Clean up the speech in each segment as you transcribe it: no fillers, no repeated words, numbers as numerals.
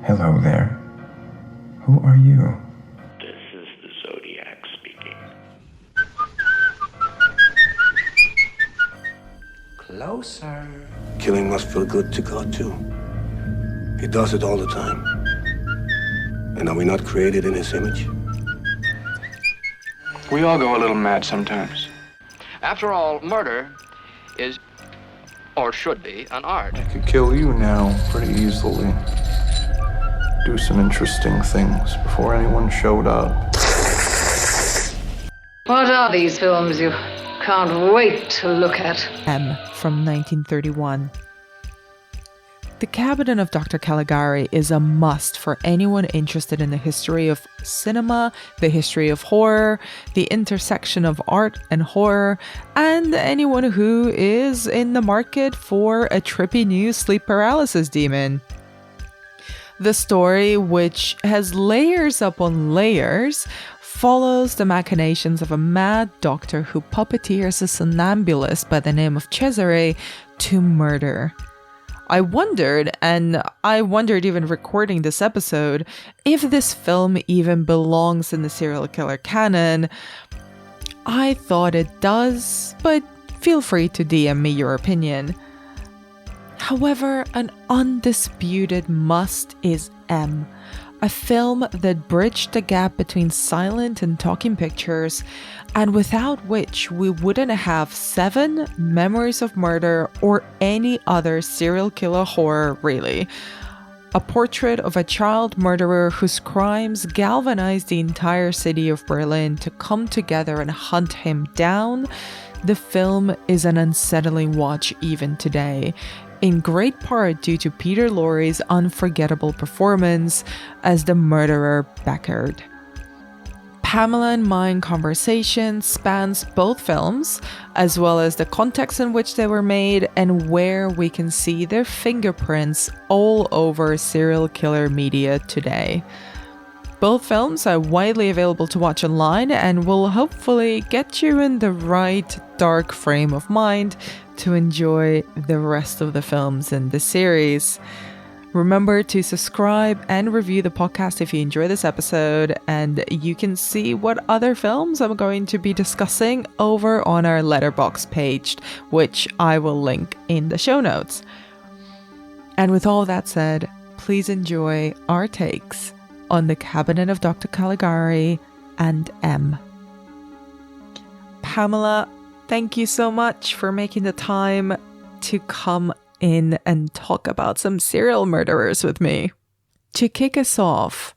Hello there. Who are you? This is the Zodiac speaking. Closer. Killing must feel good to God, too. He does it all the time. And are we not created in his image? We all go a little mad sometimes. After all, murder is, or should be, an art. I could kill you now pretty easily. Do some interesting things before anyone showed up. What are these films you can't wait to look at? M from 1931. The Cabinet of Dr. Caligari is a must for anyone interested in the history of cinema, the history of horror, the intersection of art and horror, and anyone who is in the market for a trippy new sleep paralysis demon. The story, which has layers upon layers, follows the machinations of a mad doctor who puppeteers a somnambulist by the name of Cesare to murder. I wondered even recording this episode, if this film even belongs in the serial killer canon. I thought it does, but feel free to DM me your opinion. However, an undisputed must is M, a film that bridged the gap between silent and talking pictures, and without which we wouldn't have Seven, Memories of Murder, or any other serial killer horror, really. A portrait of a child murderer whose crimes galvanized the entire city of Berlin to come together and hunt him down. The film is an unsettling watch even today, in great part due to Peter Lorre's unforgettable performance as the murderer Beckard. Pamela and mine conversation spans both films, as well as the context in which they were made and where we can see their fingerprints all over serial killer media today. Both films are widely available to watch online and will hopefully get you in the right dark frame of mind to enjoy the rest of the films in the series. Remember to subscribe and review the podcast if you enjoy this episode, and you can see what other films I'm going to be discussing over on our Letterboxd page, which I will link in the show notes. And with all that said, please enjoy our takes on The Cabinet of Dr. Caligari and M. Pamela, thank you so much for making the time to come in and talk about some serial murderers with me. To kick us off,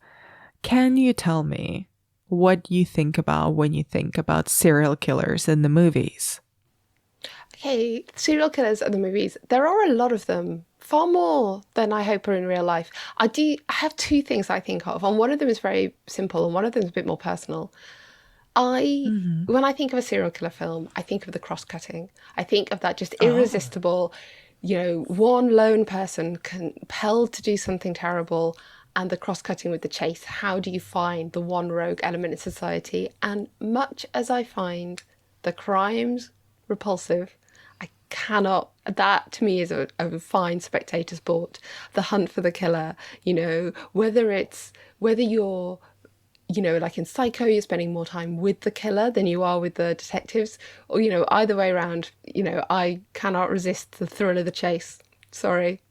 can you tell me what you think about when you think about serial killers in the movies? Okay, serial killers in the movies. There are a lot of them, far more than I hope are in real life. I have two things I think of, and one of them is very simple and one of them is a bit more personal. When I think of a serial killer film, I think of the cross-cutting. I think of that just irresistible, one lone person compelled to do something terrible, and the cross-cutting with the chase. How do you find the one rogue element in society? And much as I find the crimes repulsive, I cannot, that to me is a fine spectator sport. The hunt for the killer, whether you're like in Psycho, you're spending more time with the killer than you are with the detectives, or, either way around, I cannot resist the thrill of the chase. Sorry.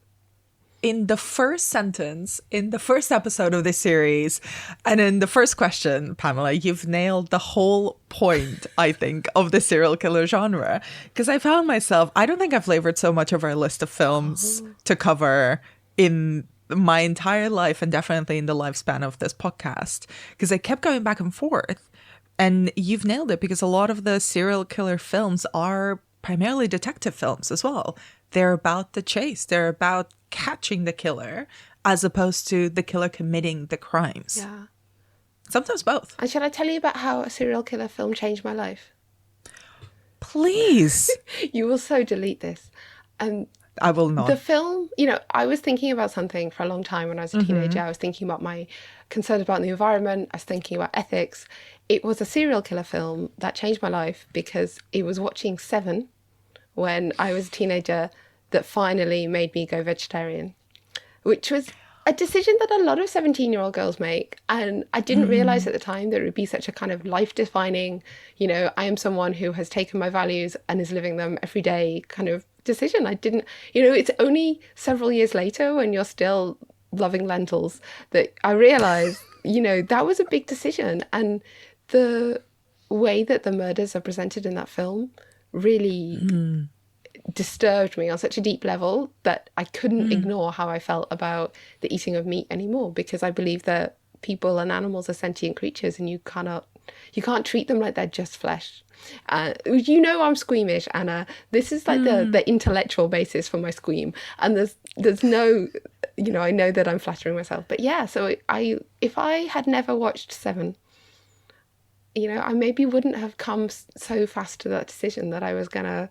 In the first sentence, in the first episode of this series, and in the first question, Pamela, you've nailed the whole point, I think, of the serial killer genre. Because I found myself, I don't think I've labored so much over a list of films to cover in my entire life, and definitely in the lifespan of this podcast, because I kept going back and forth. And you've nailed it, because a lot of the serial killer films are primarily detective films as well. They're about the chase. They're about catching the killer as opposed to the killer committing the crimes. Yeah. Sometimes both. And shall I tell you about how a serial killer film changed my life? Please. You will so delete this. I will not. The film, I was thinking about something for a long time when I was a teenager. I was thinking about my concerns about the environment. I was thinking about ethics. It was a serial killer film that changed my life because it was watching Seven when I was a teenager that finally made me go vegetarian, which was a decision that a lot of 17-year-old girls make. And I didn't realize at the time that it would be such a kind of life-defining, I am someone who has taken my values and is living them every day kind of decision. I didn't, it's only several years later when you're still loving lentils that I realized, that was a big decision. And the way that the murders are presented in that film really disturbed me on such a deep level that I couldn't ignore how I felt about the eating of meat anymore, because I believe that people and animals are sentient creatures and you can't treat them like they're just flesh. I'm squeamish, Anna. This is like the intellectual basis for my squeam, and there's no, I know that I'm flattering myself, but yeah. So if I had never watched Seven, I maybe wouldn't have come so fast to that decision that I was gonna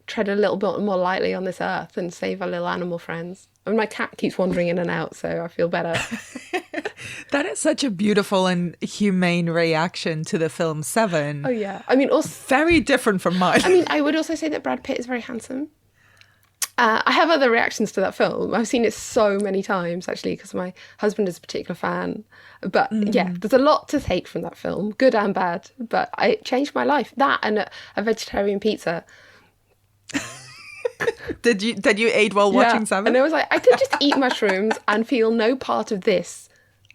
tread a little bit more lightly on this earth and save our little animal friends. And my cat keeps wandering in and out, so I feel better. That is such a beautiful and humane reaction to the film Seven. Oh, yeah. I mean, also very different from mine. I mean, I would also say that Brad Pitt is very handsome. I have other reactions to that film. I've seen it so many times, actually, because my husband is a particular fan. But yeah, there's a lot to take from that film, good and bad. But it changed my life. That and a vegetarian pizza. Did you eat while watching Seven? And I was like, I could just eat mushrooms and feel no part of this,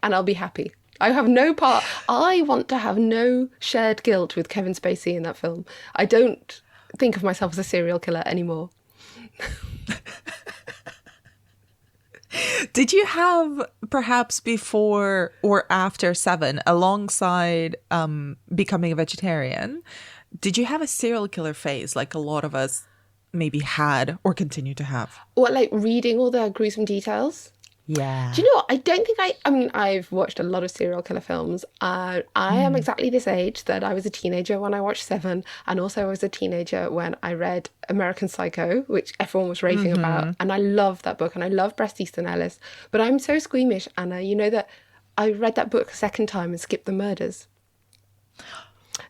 and I'll be happy. I have no part. I want to have no shared guilt with Kevin Spacey in that film. I don't think of myself as a serial killer anymore. Did you have, perhaps before or after Seven, alongside becoming a vegetarian, did you have a serial killer phase like a lot of us maybe had or continue to have? What, like reading all the gruesome details? Yeah. Do you know what? I don't think I've watched a lot of serial killer films. I am exactly this age that I was a teenager when I watched Seven, and also I was a teenager when I read American Psycho, which everyone was raving about. And I love that book, and I love Bret Easton Ellis. But I'm so squeamish, Anna, that I read that book a second time and skipped the murders.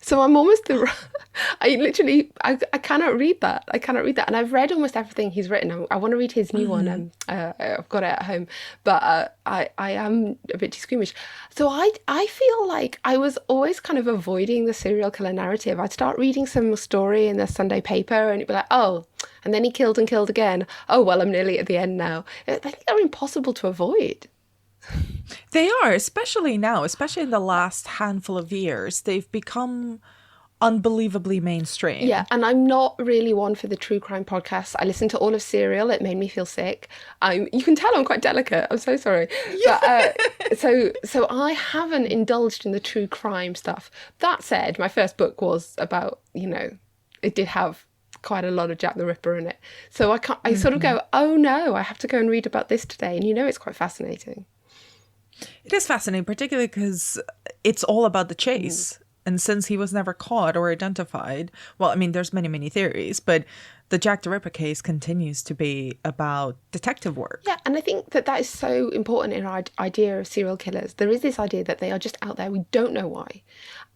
So I'm almost I cannot read that. And I've read almost everything he's written. I want to read his new one. I've got it at home, but I am a bit too squeamish. So I feel like I was always kind of avoiding the serial killer narrative. I'd start reading some story in the Sunday paper and it'd be like, oh, and then he killed and killed again. Oh, well, I'm nearly at the end now. I think they're impossible to avoid. They are, especially now, especially in the last handful of years. They've become unbelievably mainstream. Yeah, and I'm not really one for the true crime podcasts. I listened to all of Serial. It made me feel sick. You can tell I'm quite delicate. I'm so sorry. Yeah. But, so I haven't indulged in the true crime stuff. That said, my first book was about, it did have quite a lot of Jack the Ripper in it. So I sort of go, oh no, I have to go and read about this today. And it's quite fascinating. It is fascinating, particularly because it's all about the chase. And since he was never caught or identified, well, I mean, there's many, many theories, but the Jack the Ripper case continues to be about detective work. Yeah, and I think that is so important in our idea of serial killers. There is this idea that they are just out there. We don't know why.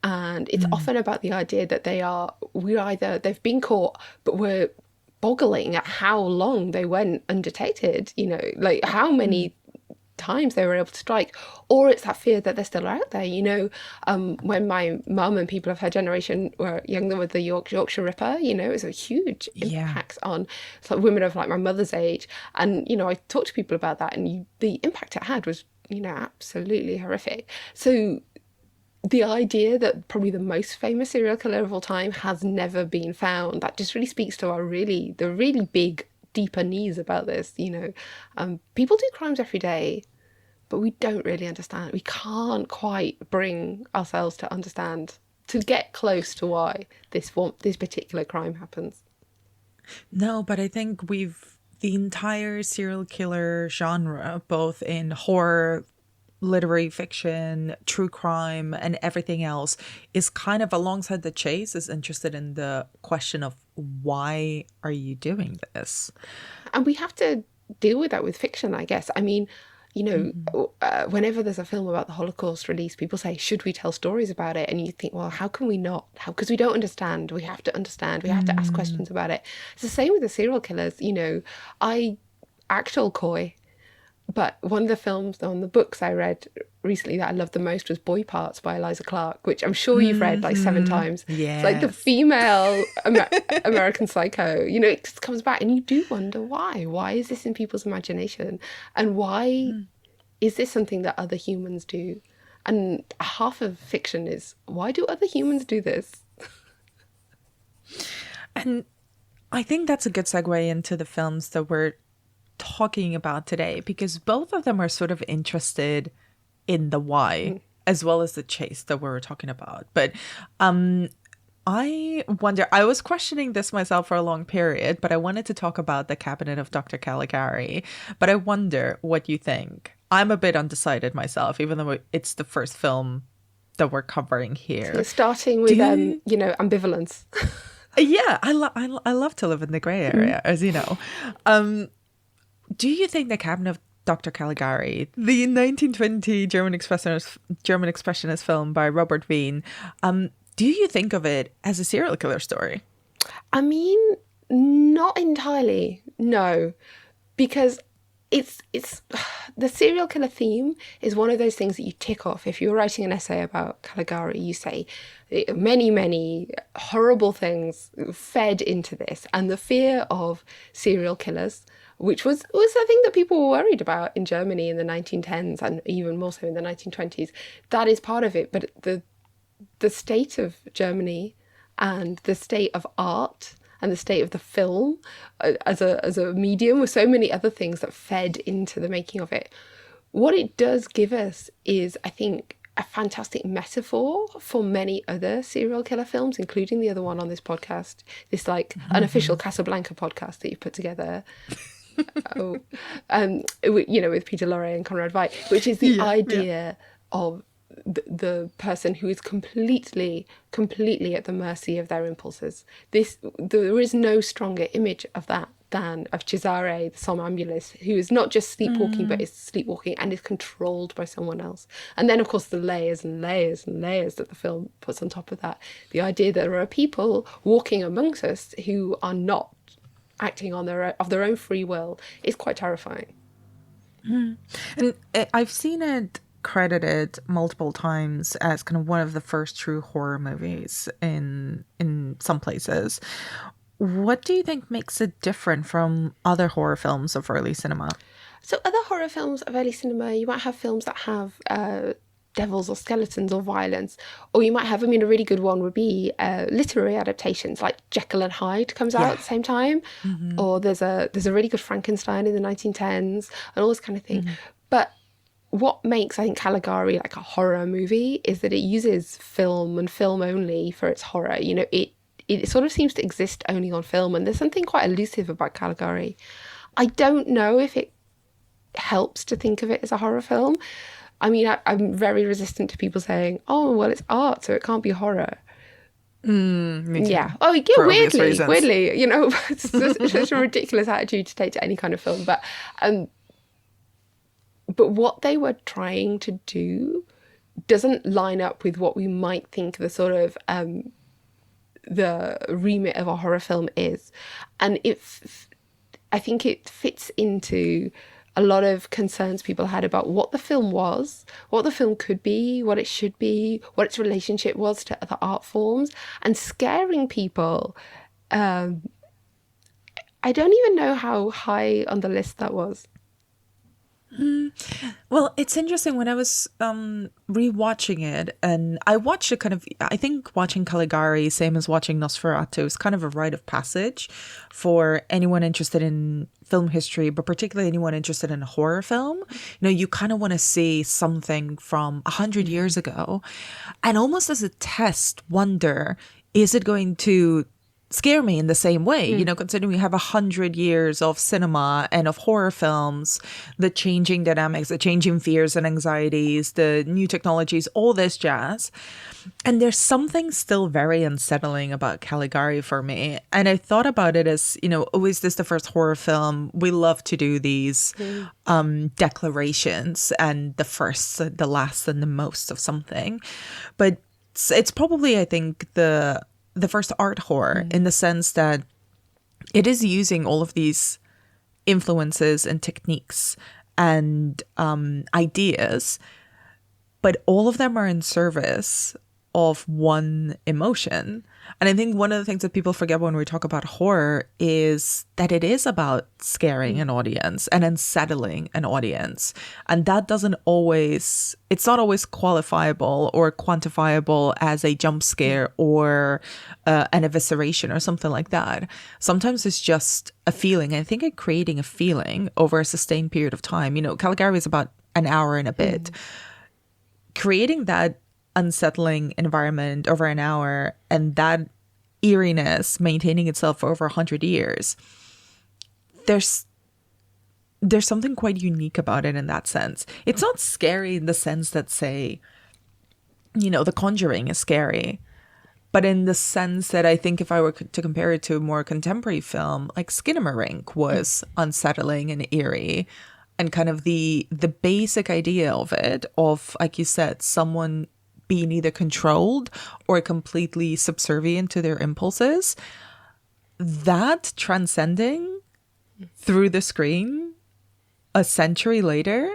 And it's often about the idea that they've been caught, but we're boggling at how long they went undetected, like how many times they were able to strike, or it's that fear that they're still out there. When my mum and people of her generation were younger with the Yorkshire Ripper, it was a huge impact on women of like my mother's age, and I talked to people about that, and the impact it had was absolutely horrific. So the idea that probably the most famous serial killer of all time has never been found, that just really speaks to the really big deeper needs about this. People do crimes every day, but we don't really understand. We can't quite bring ourselves to understand, to get close to why this particular crime happens. No, but I think the entire serial killer genre, both in horror, literary fiction, true crime, and everything else, is kind of, alongside the chase, is interested in the question of why are you doing this? And we have to deal with that with fiction, I guess. I mean, whenever there's a film about the Holocaust released, people say, should we tell stories about it? And you think, well, how can we not? Because we don't understand. We have to understand. We have to ask questions about it. It's the same with the serial killers. I act all coy. But one of the films on the books I read recently that I loved the most was Boy Parts by Eliza Clark, which I'm sure you've read like 7 times. It's like the female American Psycho. You know, it just comes back and you do wonder why. Why is this in people's imagination? And why is this something that other humans do? And half of fiction is, why do other humans do this? And I think that's a good segue into the films that we're talking about today, because both of them are sort of interested in the why as well as the chase that we were talking about. But I wonder, I was questioning this myself for a long period, but I wanted to talk about The Cabinet of Dr. Caligari. But I wonder what you think. I'm a bit undecided myself, even though it's the first film that we're covering here. So starting with, you know, ambivalence. Yeah, I love to live in the gray area, as you know. Do you think The Cabinet of Dr. Caligari, the 1920 German expressionist film by Robert Wiene, do you think of it as a serial killer story? I mean, not entirely, no, because it's the serial killer theme is one of those things that you tick off. If you're writing an essay about Caligari, you say many horrible things fed into this, and the fear of serial killers, which was a thing that people were worried about in Germany in the 1910s and even more so in the 1920s. That is part of it, but the state of Germany and the state of art and the state of the film as a medium with so many other things that fed into the making of it. What it does give us is, I think, a fantastic metaphor for many other serial killer films, including the other one on this podcast, this like unofficial Casablanca podcast that you put together. You know, with Peter Lorre and Conrad Veidt, which is the idea of the person who is completely at the mercy of their impulses. There is no stronger image of that than of Cesare, the somnambulist, who is not just sleepwalking, but is sleepwalking and is controlled by someone else. And then, of course, the layers and layers and layers that the film puts on top of that. The idea that there are people walking amongst us who are not acting on of their own free will is quite terrifying. And I've seen it credited multiple times as kind of one of the first true horror movies in some places. What do you think makes it different from other horror films of early cinema? So other horror films of early cinema, you might have films that have devils or skeletons or violence, or you might have, a really good one would be literary adaptations, like Jekyll and Hyde comes out at the same time, or there's a really good Frankenstein in the 1910s and all this kind of thing. But what makes, I think, Caligari like a horror movie is that it uses film and film only for its horror. You know, it sort of seems to exist only on film, and there's something quite elusive about Caligari. I don't know if it helps to think of it as a horror film. I mean, I'm very resistant to people saying, "Oh, well, it's art, so it can't be horror." Me too. Yeah. Oh, yeah. Weirdly, you know, it's such a ridiculous attitude to take to any kind of film. But what they were trying to do doesn't line up with what we might think the sort of the remit of a horror film is, and I think it fits into a lot of concerns people had about what the film was, what the film could be, what it should be, what its relationship was to other art forms, and scaring people. I don't even know how high on the list that was. Well, it's interesting. When I was rewatching it, and I watched it kind of, I think watching Caligari, same as watching Nosferatu, is kind of a rite of passage for anyone interested in film history, but particularly anyone interested in a horror film. You know, you kind of want to see something from 100 years ago, and almost as a test, wonder, is it going to scare me in the same way, you know, considering we have 100 years of cinema and of horror films, the changing dynamics, the changing fears and anxieties, the new technologies, all this jazz. And there's something still very unsettling about Caligari for me. And I thought about it as, you know, oh, is this the first horror film? We love to do these declarations and the first, the last, and the most of something. But it's probably, I think, the first art horror in the sense that it is using all of these influences and techniques and ideas, but all of them are in service of one emotion. And I think one of the things that people forget when we talk about horror is that it is about scaring an audience and unsettling an audience. And that doesn't always, it's not always qualifiable or quantifiable as a jump scare or an evisceration or something like that. Sometimes it's just a feeling. I think in creating a feeling over a sustained period of time, Caligari is about an hour and a bit. Creating that unsettling environment over an hour and that eeriness maintaining itself for over 100 years, there's something quite unique about it in that sense. It's not scary in the sense that, say, The Conjuring is scary, but in the sense that I think if I were to compare it to a more contemporary film, like Skinamarink was unsettling and eerie, and kind of the basic idea of it, of, like you said, someone being either controlled or completely subservient to their impulses, that transcending through the screen a century later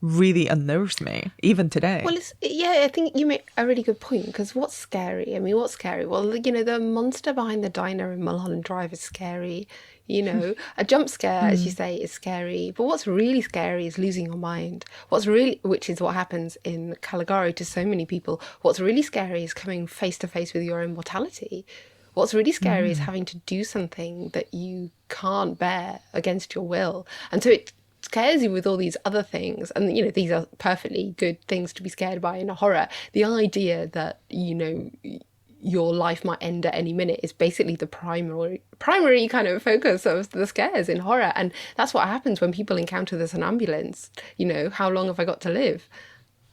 really unnerves me, even today. Well, I think you make a really good point, because what's scary? I mean, what's scary? Well, the monster behind the diner in Mulholland Drive is scary. A jump scare, as you say, is scary. But what's really scary is losing your mind. Which is what happens in Caligari to so many people. What's really scary is coming face to face with your own mortality. What's really scary is having to do something that you can't bear against your will. And so it scares you with all these other things. And, these are perfectly good things to be scared by in a horror. The idea that, your life might end at any minute is basically the primary kind of focus of the scares in horror. And that's what happens when people encounter this in ambulance. How long have I got to live?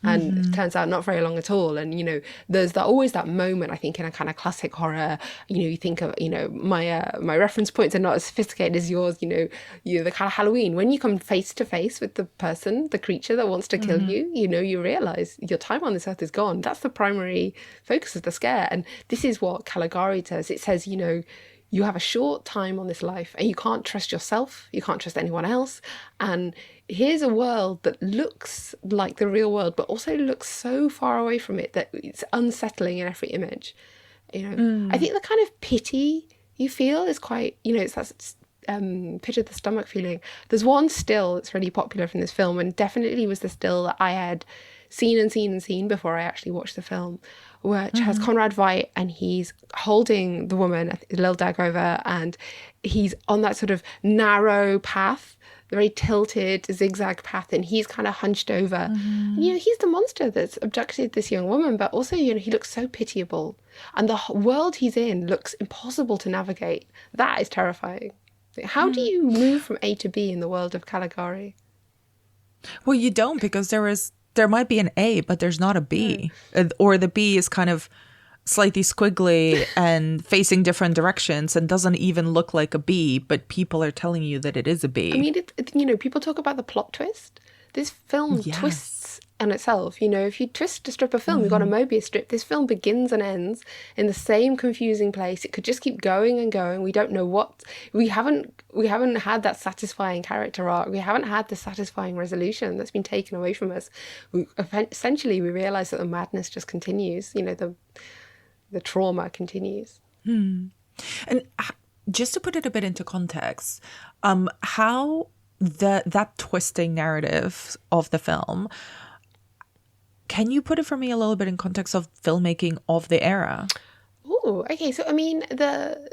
And it turns out not very long at all. And, there's always that moment, I think, in a kind of classic horror, you think of, my reference points are not as sophisticated as yours, the kind of Halloween, when you come face to face with the person, the creature that wants to kill you, you realize your time on this earth is gone. That's the primary focus of the scare. And this is what Caligari does. It says, you have a short time on this life and you can't trust yourself, you can't trust anyone else. And here's a world that looks like the real world, but also looks so far away from it that it's unsettling in every image. I think the kind of pity you feel is quite, it's that pit of the stomach feeling. There's one still that's really popular from this film, and definitely was the still that I had seen before I actually watched the film, which has Conrad Veidt, and he's holding the woman, Lil Dagover, and he's on that sort of narrow path, very tilted zigzag path, and he's kind of hunched over. And, he's the monster that's abducted this young woman, but also, he looks so pitiable, and the world he's in looks impossible to navigate. That is terrifying. How do you move from A to B in the world of Caligari? Well, you don't, because there might be an A, but there's not a B. Or the B is kind of slightly squiggly and facing different directions and doesn't even look like a B, but people are telling you that it is a B. I mean, people talk about the plot twist. This film twists on itself. If you twist a strip of film, you've got a Mobius strip. This film begins and ends in the same confusing place. It could just keep going and going. We don't know what. We haven't had that satisfying character arc. We haven't had the satisfying resolution that's been taken away from us. Essentially, we realise that the madness just continues. The trauma continues. And just to put it a bit into context, how that twisting narrative of the film, can you put it for me a little bit in context of filmmaking of the era? Oh, okay. So, I mean, the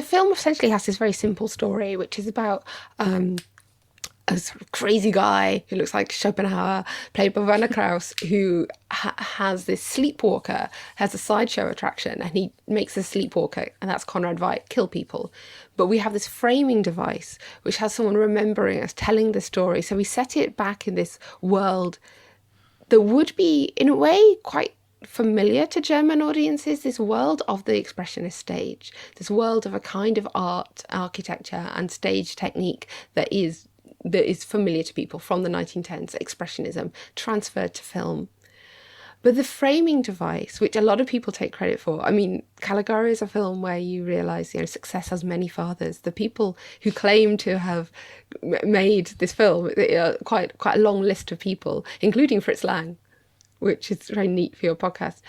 film essentially has this very simple story, which is about a sort of crazy guy who looks like Schopenhauer, played by Werner Krauss, who has this sleepwalker, has a sideshow attraction, and he makes a sleepwalker, and that's Conrad Veidt, kill people. But we have this framing device, which has someone remembering us, telling the story. So we set it back in this world that would be, in a way, quite familiar to German audiences, this world of the expressionist stage, this world of a kind of art, architecture, and stage technique that is familiar to people from the 1910s, expressionism, transferred to film. But the framing device, which a lot of people take credit for, I mean, Caligari is a film where you realise, success has many fathers. The people who claim to have made this film, quite a long list of people, including Fritz Lang, which is very neat for your podcast.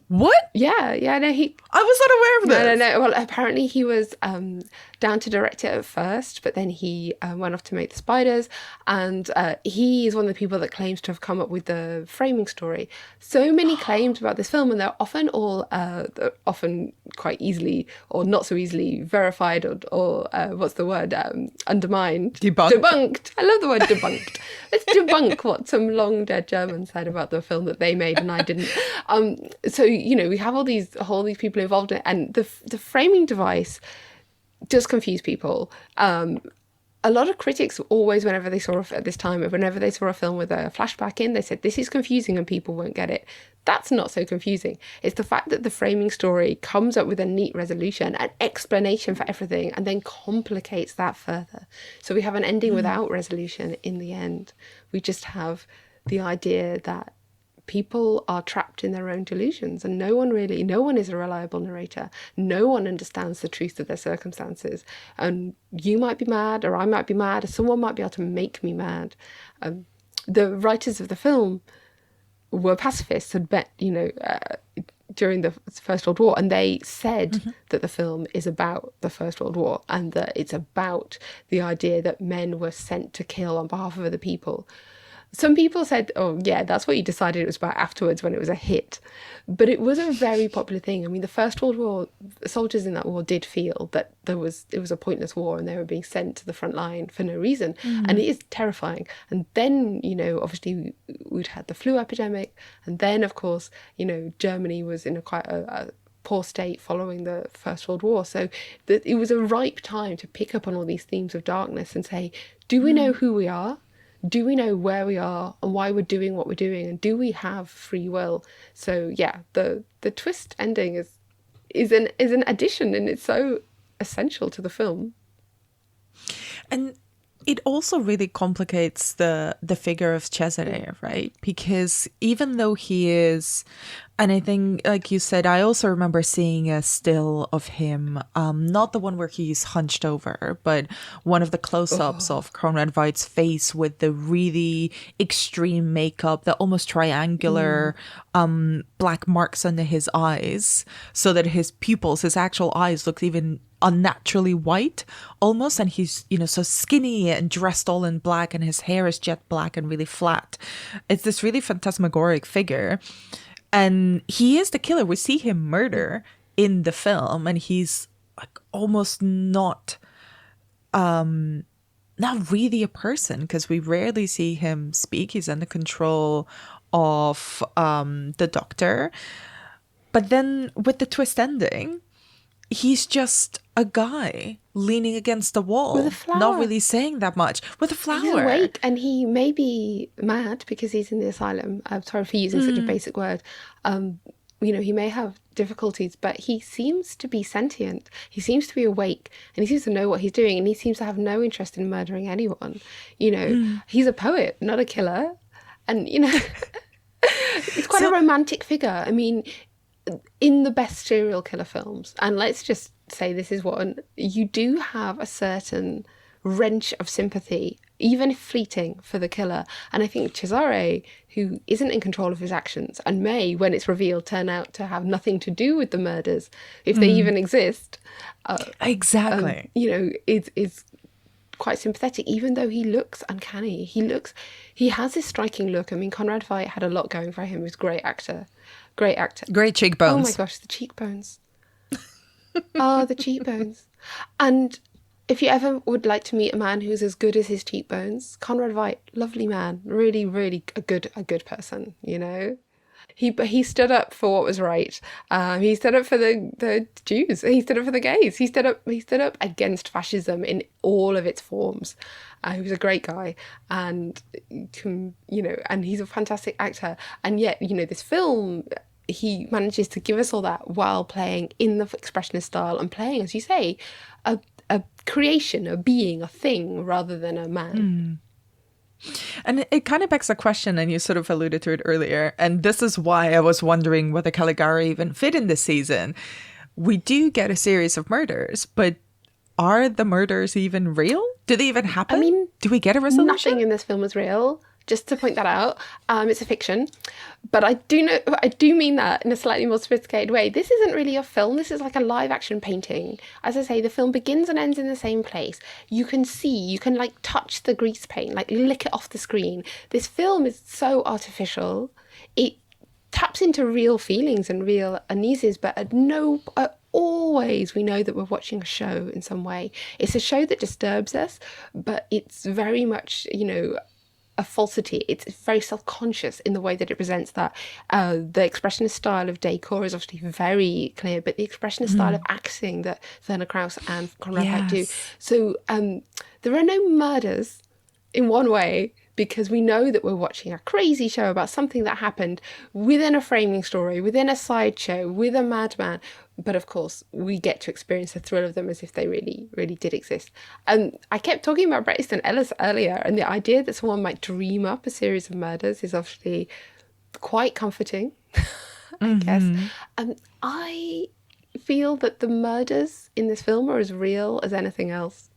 What? Yeah, no, I was not aware of this. No. Well, apparently he was down to direct it at first, but then he went off to make The Spiders, and he is one of the people that claims to have come up with the framing story. So many claims about this film, and they're often often quite easily or not so easily verified or what's the word? Undermined. Debunked. I love the word debunked. Let's debunk what some long dead Germans said about the film that they made and I didn't. So we have all these people involved in it, and the framing device does confuse people. A lot of critics always, whenever they saw a film with a flashback in, they said this is confusing and people won't get it. That's not so confusing. It's the fact that the framing story comes up with a neat resolution, an explanation for everything, and then complicates that further. So we have an ending without resolution in the end. We just have the idea that people are trapped in their own delusions, and no one is a reliable narrator. No one understands the truth of their circumstances. And you might be mad, or I might be mad, or someone might be able to make me mad. The writers of the film were pacifists, had met, during the First World War, and they said that the film is about the First World War, and that it's about the idea that men were sent to kill on behalf of other people. Some people said, oh, yeah, that's what you decided it was about afterwards when it was a hit. But it was a very popular thing. I mean, the First World War, soldiers in that war did feel that it was a pointless war and they were being sent to the front line for no reason. And it is terrifying. And then, obviously we'd had the flu epidemic. And then, of course, Germany was in quite a poor state following the First World War. So it was a ripe time to pick up on all these themes of darkness and say, do we know who we are? Do we know where we are and why we're doing what we're doing? And do we have free will? So yeah, the twist ending is an addition, and it's so essential to the film. And it also really complicates the figure of Cesare, right? Because even though he is, and I think, like you said, I also remember seeing a still of him, not the one where he's hunched over, but one of the close-ups of Conrad Veidt's face with the really extreme makeup, the almost triangular black marks under his eyes, so that his pupils, his actual eyes, looked even unnaturally white almost, and he's so skinny and dressed all in black, and his hair is jet black and really flat. It's this really phantasmagoric figure, and he is the killer. We see him murder in the film, and he's like almost not really a person, because we rarely see him speak. He's under control of the doctor, but then with the twist ending, he's just a guy leaning against the wall, with a flower, not really saying that much, with a flower. He's awake, and he may be mad because he's in the asylum. I'm sorry for using such a basic word. He may have difficulties, but he seems to be sentient. He seems to be awake, and he seems to know what he's doing, and he seems to have no interest in murdering anyone. He's a poet, not a killer. And, it's quite a romantic figure. I mean, in the best serial killer films, and let's just say this is one, you do have a certain wrench of sympathy, even if fleeting, for the killer. And I think Cesare, who isn't in control of his actions and may, when it's revealed, turn out to have nothing to do with the murders, if they even exist. Exactly. Is quite sympathetic, even though he looks uncanny. He has this striking look. I mean, Conrad Veidt had a lot going for him. He was a great actor. Great cheekbones. Oh my gosh, the cheekbones. The cheekbones. And if you ever would like to meet a man who's as good as his cheekbones, Conrad Veidt, lovely man, really, really a good person, He stood up for what was right. He stood up for the Jews. He stood up for the gays. He stood up against fascism in all of its forms. He was a great guy, and and he's a fantastic actor. And yet, this film, he manages to give us all that while playing in the expressionist style and playing, as you say, a creation, a being, a thing, rather than a man. And it kind of begs a question, and you sort of alluded to it earlier. And this is why I was wondering whether Caligari even fit in this season. We do get a series of murders, but are the murders even real? Do they even happen? I mean, do we get a resolution? Nothing in this film is real. Just to point that out, it's a fiction, but I do mean that in a slightly more sophisticated way. This isn't really a film. This is like a live action painting. As I say, the film begins and ends in the same place. You can like touch the grease paint, like lick it off the screen. This film is so artificial. It taps into real feelings and real uneases, but always we know that we're watching a show in some way. It's a show that disturbs us, but it's very much, a falsity. It's very self-conscious in the way that it presents that. The expressionist style of decor is obviously very clear, but the expressionist style of acting that Werner Krauss and Conrad Veidt do. So there are no murders in one way, because we know that we're watching a crazy show about something that happened within a framing story, within a sideshow, with a madman. But of course, we get to experience the thrill of them as if they really, really did exist. I kept talking about Bret Easton Ellis earlier, and the idea that someone might dream up a series of murders is obviously quite comforting, I guess. I feel that the murders in this film are as real as anything else,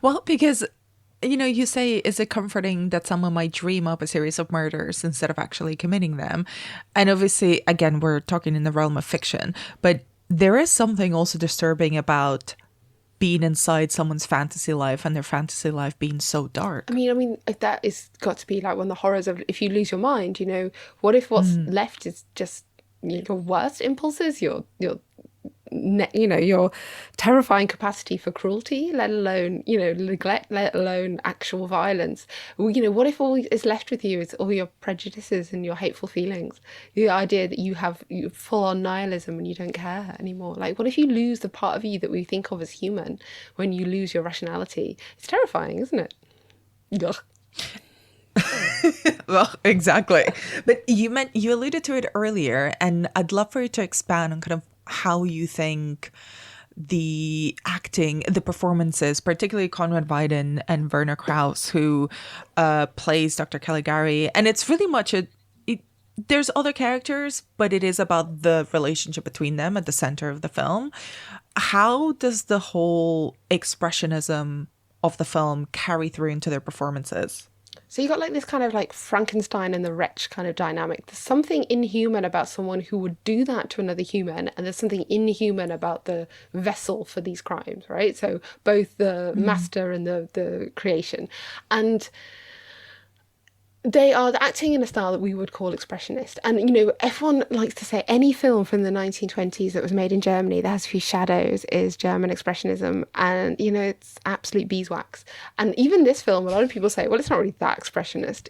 Well, because you say, is it comforting that someone might dream up a series of murders instead of actually committing them? And obviously, again, we're talking in the realm of fiction, but there is something also disturbing about being inside someone's fantasy life and their fantasy life being so dark. I mean, that is got to be like one of the horrors of if you lose your mind, what if what's left is just your worst impulses, your terrifying capacity for cruelty, let alone, neglect, let alone actual violence. What if all is left with you is all your prejudices and your hateful feelings? The idea that you have full-on nihilism and you don't care anymore. Like, what if you lose the part of you that we think of as human when you lose your rationality? It's terrifying, isn't it? Ugh. Well, exactly. But you alluded to it earlier, and I'd love for you to expand on kind of how you think the acting, the performances, particularly Conrad Veidt and Werner Krauss, who plays Dr. Caligari. And it's really much there's other characters, but it is about the relationship between them at the center of the film. How does the whole expressionism of the film carry through into their performances? So you got like this kind of like Frankenstein and the wretch kind of dynamic. There's something inhuman about someone who would do that to another human, and there's something inhuman about the vessel for these crimes, right? So both the master and the creation. And they are acting in a style that we would call expressionist. And, everyone likes to say any film from the 1920s that was made in Germany that has a few shadows is German expressionism. And, it's absolute beeswax. And even this film, a lot of people say, well, it's not really that expressionist,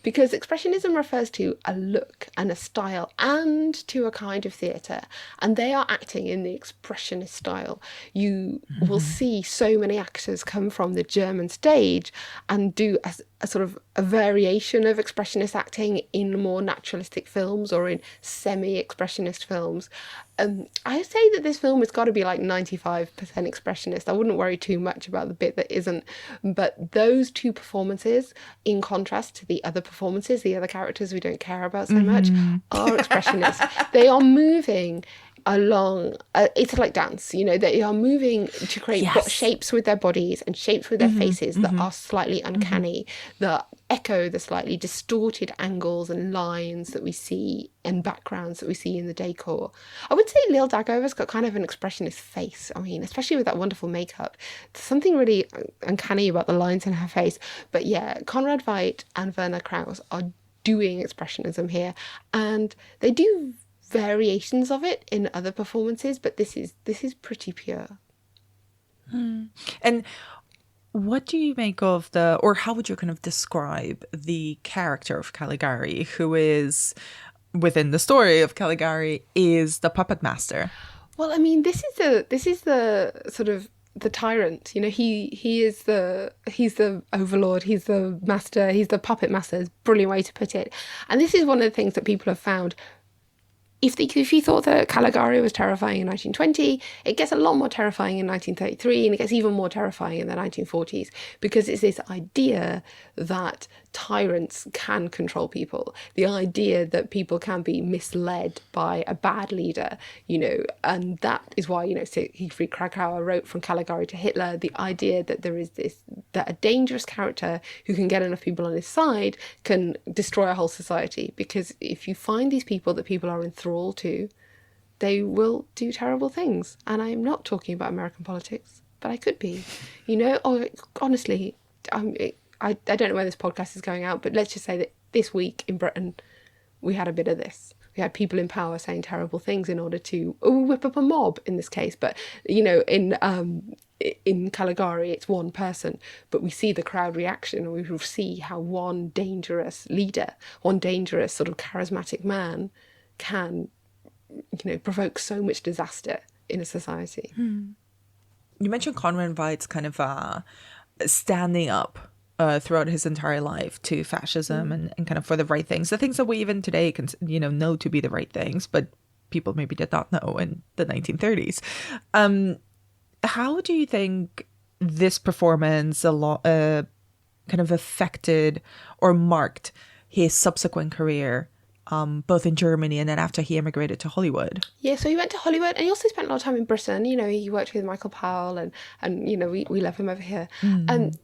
because expressionism refers to a look and a style and to a kind of theatre. And they are acting in the expressionist style. You will see so many actors come from the German stage and do a sort of a variation of expressionist acting in more naturalistic films or in semi-expressionist films. I say that this film has got to be like 95% expressionist. I wouldn't worry too much about the bit that isn't. But those two performances, in contrast to the other performances, the other characters we don't care about so much, are expressionist. They are moving along, it's like dance, they are moving to create shapes with their bodies and shapes with their faces that are slightly uncanny, that echo the slightly distorted angles and lines that we see and backgrounds that we see in the decor. I would say Lil Dagover's got kind of an expressionist face. I mean, especially with that wonderful makeup. There's something really uncanny about the lines in her face. But yeah, Conrad Veidt and Werner Krauss are doing expressionism here, and they do variations of it in other performances, but this is pretty pure. And what do you make of or how would you kind of describe the character of Caligari, who is, within the story of Caligari, is the puppet master? Well, I mean, this is the sort of the tyrant. He's the overlord, he's the master, he's the puppet master. It's a brilliant way to put it. And this is one of the things that people have found if you thought that Caligari was terrifying in 1920, it gets a lot more terrifying in 1933, and it gets even more terrifying in the 1940s, because it's this idea that tyrants can control people, the idea that people can be misled by a bad leader, and that is why, Siegfried Kracauer wrote From Caligari to Hitler, the idea that there is that a dangerous character who can get enough people on his side can destroy a whole society, because if you find these people that people are enthralled to, they will do terrible things. And I'm not talking about American politics, but I could be, honestly, I don't know where this podcast is going out, but let's just say that this week in Britain, we had a bit of this. We had people in power saying terrible things in order to whip up a mob in this case. But, in Caligari, it's one person, but we see the crowd reaction, and we see how one dangerous leader, one dangerous sort of charismatic man can, provoke so much disaster in a society. You mentioned Conrad Veidt's kind of standing up throughout his entire life to fascism and kind of for the right things, the things that we even today can know to be the right things, but people maybe did not know in the 1930s. How do you think this performance kind of affected or marked his subsequent career, both in Germany and then after he immigrated to Hollywood? Yeah, so he went to Hollywood, and he also spent a lot of time in Britain. He worked with Michael Powell, and we love him over here. And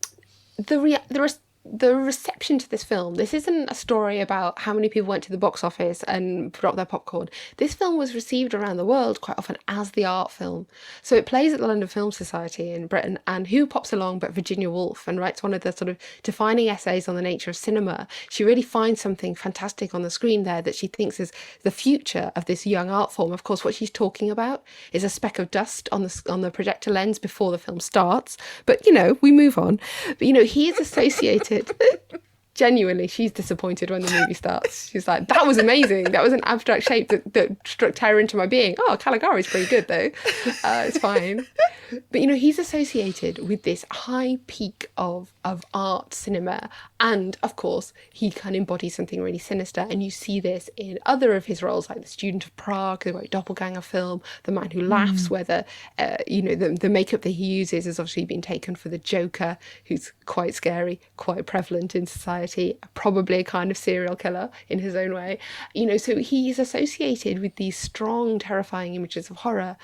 the reception to this film, this isn't a story about how many people went to the box office and put up their popcorn. This film was received around the world quite often as the art film. So it plays at the London Film Society in Britain, and who pops along but Virginia Woolf, and writes one of the sort of defining essays on the nature of cinema. She really finds something fantastic on the screen there that she thinks is the future of this young art form. Of course, what she's talking about is a speck of dust on the projector lens before the film starts. But, we move on. But, he is associated... Genuinely, she's disappointed when the movie starts. She's like, that was amazing. That was an abstract shape that struck terror into my being. Oh, Caligari's pretty good, though. It's fine. But, he's associated with this high peak of art cinema. And, of course, he can embody something really sinister. And you see this in other of his roles, like The Student of Prague, the doppelganger film, The Man Who Laughs, where the makeup that he uses has obviously been taken for the Joker, who's quite scary, quite prevalent in society, probably a kind of serial killer in his own way. So he's associated with these strong, terrifying images of horror.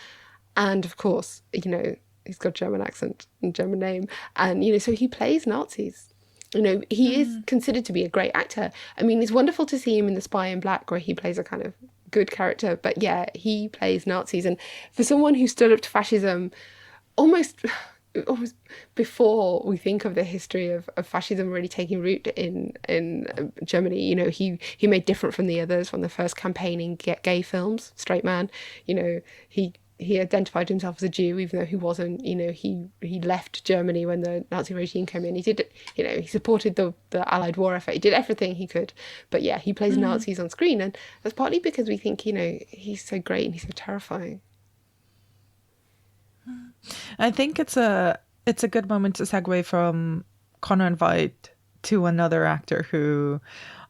And, of course, he's got a German accent and German name. And, so he plays Nazis. He is considered to be a great actor. I mean, it's wonderful to see him in The Spy in Black, where he plays a kind of good character. But yeah, he plays Nazis. And for someone who stood up to fascism almost before we think of the history of fascism really taking root in Germany, he made different from the others, from the first campaigning gay films, straight man. He identified himself as a Jew, even though he wasn't. He left Germany when the Nazi regime came in. He did, he supported the Allied war effort. He did everything he could. But yeah, he plays Nazis on screen, and that's partly because we think, he's so great and he's so terrifying. I think it's a good moment to segue from Conrad Veidt to another actor who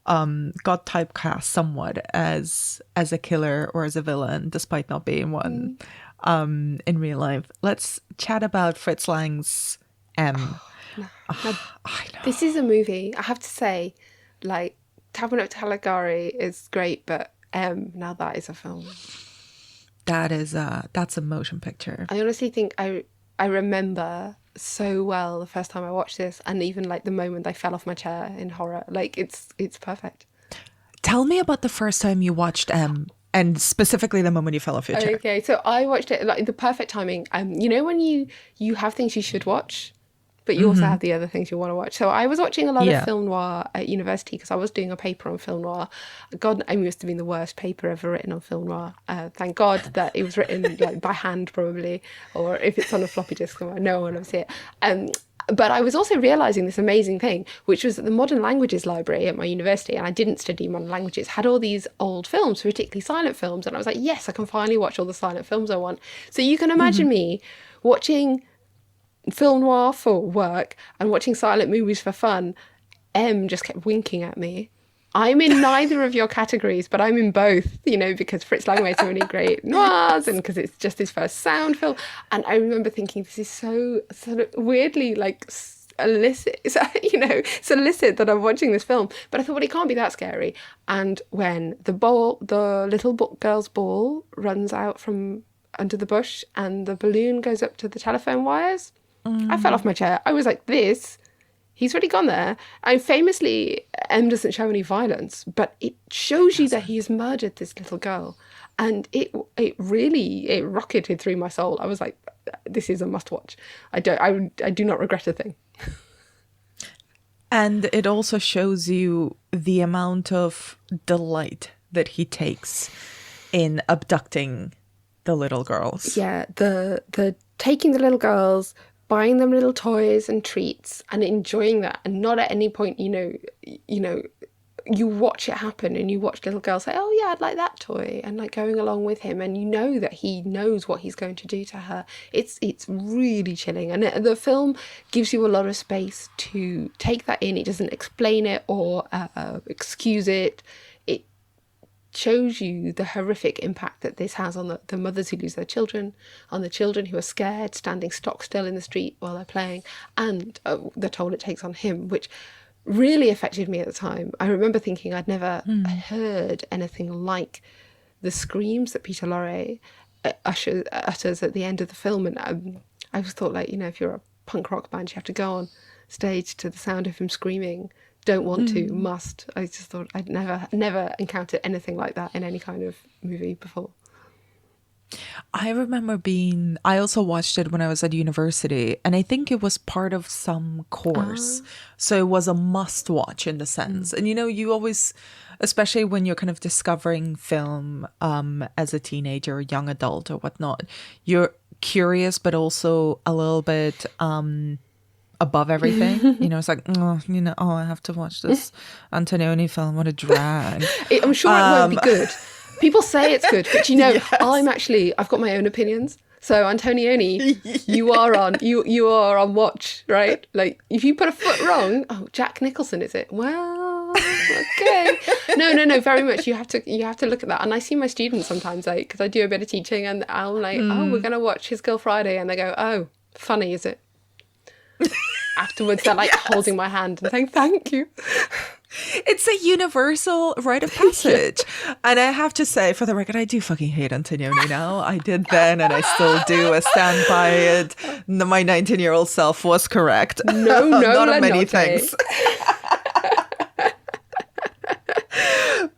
got typecast somewhat as a killer or as a villain, despite not being one in real life. Let's chat about Fritz Lang's M. I know. This is a movie, I have to say, like, Tabernacle Caligari is great, but M, now that is a film. That's a motion picture. I honestly think I remember so well the first time I watched this, and even like the moment I fell off my chair in horror. Like, it's perfect. Tell me about the first time you watched M, and specifically the moment you fell off your chair. Okay, so I watched it like the perfect timing. When you have things you should watch, but you also have the other things you want to watch. So I was watching a lot of film noir at university because I was doing a paper on film noir. God, it must have been the worst paper ever written on film noir. Thank God that it was written like by hand, probably, or if it's on a floppy disk somewhere, no one will see it. But I was also realising this amazing thing, which was that the Modern Languages Library at my university, and I didn't study modern languages, had all these old films, particularly silent films. And I was like, yes, I can finally watch all the silent films I want. So you can imagine me watching film noir for work and watching silent movies for fun. M just kept winking at me. I'm in neither of your categories, but I'm in both, because Fritz Lang made so many great noirs and because it's just his first sound film. And I remember thinking, this is so sort of weirdly like illicit, it's illicit that I'm watching this film. But I thought, well, it can't be that scary. And when the little girl's ball runs out from under the bush and the balloon goes up to the telephone wires, I fell off my chair. I was like, he's already gone there. And famously, M doesn't show any violence, but it shows you that he has murdered this little girl. And it really rocketed through my soul. I was like, this is a must watch. I do not regret a thing. And it also shows you the amount of delight that he takes in abducting the little girls. Yeah, the taking the little girls, buying them little toys and treats and enjoying that, and not at any point, you watch it happen and you watch little girls say, oh yeah, I'd like that toy, and like going along with him, and you know that he knows what he's going to do to her. It's really chilling, and the film gives you a lot of space to take that in. It doesn't explain it or excuse it. It shows you the horrific impact that this has on the mothers who lose their children, on the children who are scared, standing stock still in the street while they're playing, and the toll it takes on him, which really affected me at the time. I remember thinking I'd never heard anything like the screams that Peter Lorre utters at the end of the film. And I just thought, like, if you're a punk rock band, you have to go on stage to the sound of him screaming. Don't want to, must. I just thought I'd never encountered anything like that in any kind of movie before. I remember I also watched it when I was at university, and I think it was part of some course. So it was a must watch in the sense. And you always, especially when you're kind of discovering film as a teenager or young adult or whatnot, you're curious, but also a little bit above everything. It's like, I have to watch this Antonioni film. What a drag. I'm sure it won't be good. People say it's good, but Yes. I've got my own opinions. So Antonioni, you are on watch, right? Like if you put a foot wrong, Jack Nicholson, is it? Well, okay. No, very much. You have to look at that. And I see my students sometimes, like, because I do a bit of teaching, and I'm like, we're gonna watch His Girl Friday, and they go, oh, funny, is it? Afterwards, they're like holding my hand and saying thank you. It's a universal rite of passage. And I have to say, for the record, I do fucking hate Antonioni now. I did then, and I still do. I stand by it. My 19-year-old self was correct. No, not on many things.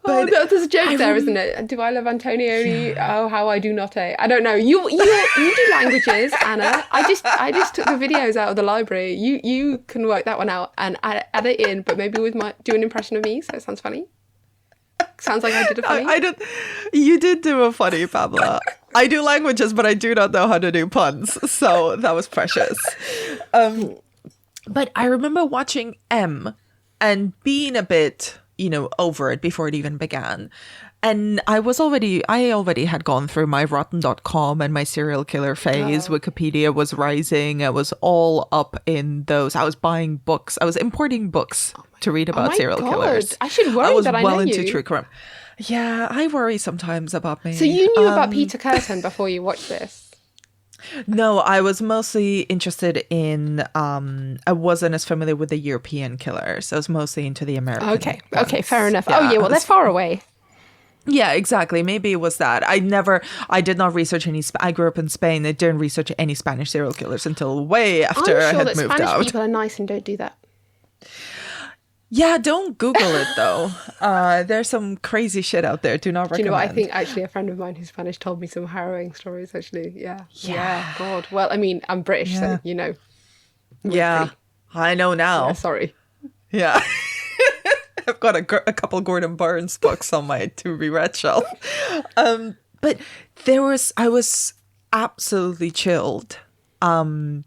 But there's a joke there, isn't it? Do I love Antonioni? Yeah. Oh, how I do not. I don't know. You do languages, Anna. I just took the videos out of the library. You can work that one out and add it in, but maybe do an impression of me, so it sounds funny. Sounds like I did a funny. You did do a funny, Pamela. I do languages, but I do not know how to do puns, so that was precious. But I remember watching M and being a bit, over it before it even began. And I already had gone through my Rotten.com and my serial killer phase. Wikipedia was rising. I was all up in those. I was buying books. I was importing books to read about serial killers. I should worry that I know you. I was well into true crime. Yeah, I worry sometimes about me. So you knew about Peter Curtin before you watched this? No, I was mostly interested in, I wasn't as familiar with the European killers. I was mostly into the American ones. Okay, fair enough. Yeah, well, they're far away. Yeah, exactly. Maybe it was that. I did not research any, I grew up in Spain. I didn't research any Spanish serial killers until way after I had moved out. I'm sure that Spanish people are nice and don't do that. Yeah, don't Google it though. There's some crazy shit out there. Do not recommend. Do you know what? I think actually a friend of mine who's Spanish told me some harrowing stories actually. Yeah. God. Well, I mean, I'm British, so, Yeah, I know now. Yeah, sorry. Yeah. I've got a couple Gordon Burns books on my to be read shelf. But I was absolutely chilled by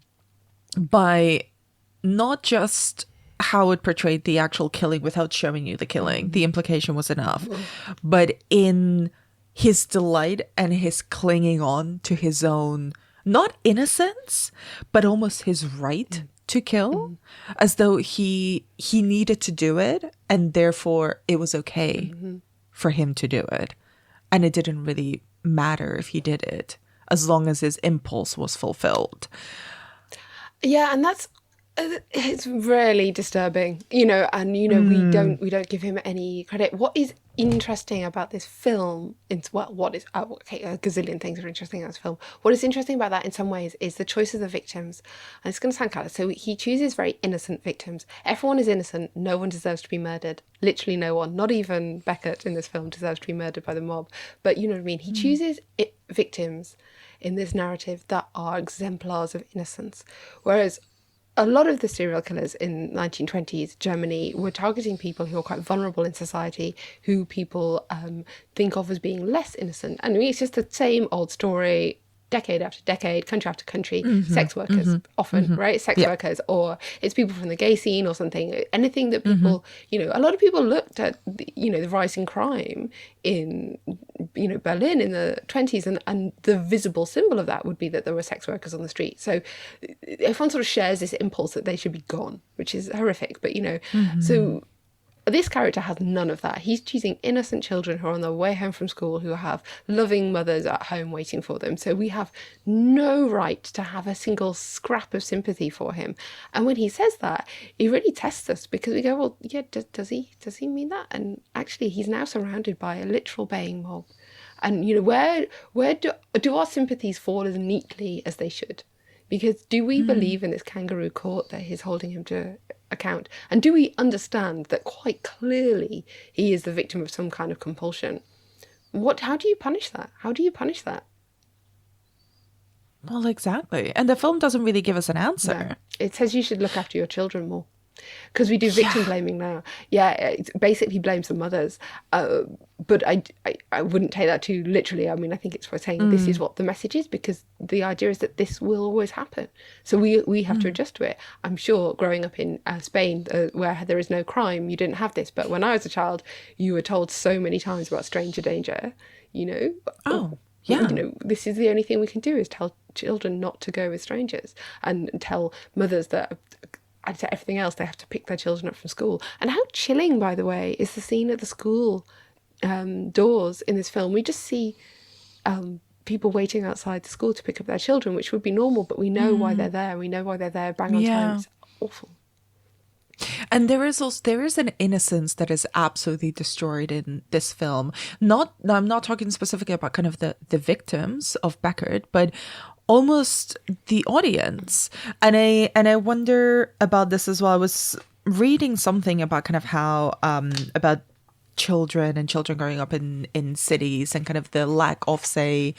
not just how it portrayed the actual killing without showing you the killing. The implication was enough. But in his delight and his clinging on to his own, not innocence, but almost his right to kill, as though he needed to do it, and therefore it was okay for him to do it. And it didn't really matter if he did it, as long as his impulse was fulfilled. Yeah, and that's it's really disturbing, and we don't give him any credit. What is interesting about this film, a gazillion things are interesting about this film. What is interesting about that in some ways is the choice of the victims. And it's going to sound callous. So he chooses very innocent victims. Everyone is innocent. No one deserves to be murdered. Literally no one. Not even Beckett in this film deserves to be murdered by the mob. But you know what I mean? He chooses victims in this narrative that are exemplars of innocence. Whereas a lot of the serial killers in 1920s Germany were targeting people who are quite vulnerable in society, who people think of as being less innocent. And I mean, it's just the same old story, decade after decade, country after country, sex workers often, right? Sex workers, or it's people from the gay scene or something. Anything that people, a lot of people looked at, the rising crime in, Berlin in the 20s, and the visible symbol of that would be that there were sex workers on the street. So everyone sort of shares this impulse that they should be gone, which is horrific. But, so this character has none of that. He's choosing innocent children who are on their way home from school, who have loving mothers at home waiting for them. So we have no right to have a single scrap of sympathy for him. And when he says that, he really tests us, because we go, well, yeah, does he mean that? And actually, he's now surrounded by a literal baying mob. And, where do our sympathies fall as neatly as they should? Because do we believe in this kangaroo court that he's holding him to account? And do we understand that quite clearly he is the victim of some kind of compulsion? How do you punish that? How do you punish that? Well, exactly. And the film doesn't really give us an answer. No. It says you should look after your children more. Because we do victim blaming now. Yeah, it basically blames the mothers. But I wouldn't take that too literally. I mean, I think it's for saying this is what the message is, because the idea is that this will always happen. So we have to adjust to it. I'm sure growing up in Spain, where there is no crime, you didn't have this. But when I was a child, you were told so many times about stranger danger, Oh, yeah. This is the only thing we can do, is tell children not to go with strangers, and tell mothers that... I'd say everything else, they have to pick their children up from school. And how chilling, by the way, is the scene at the school doors in this film. We just see people waiting outside the school to pick up their children, which would be normal, but we know why they're there. We know why they're there, bang on time. It's awful. And there is an innocence that is absolutely destroyed in this film. I'm not talking specifically about kind of the victims of Beckett, but almost the audience. And I wonder about this as well. I was reading something about kind of how about children growing up in cities, and kind of the lack of, say,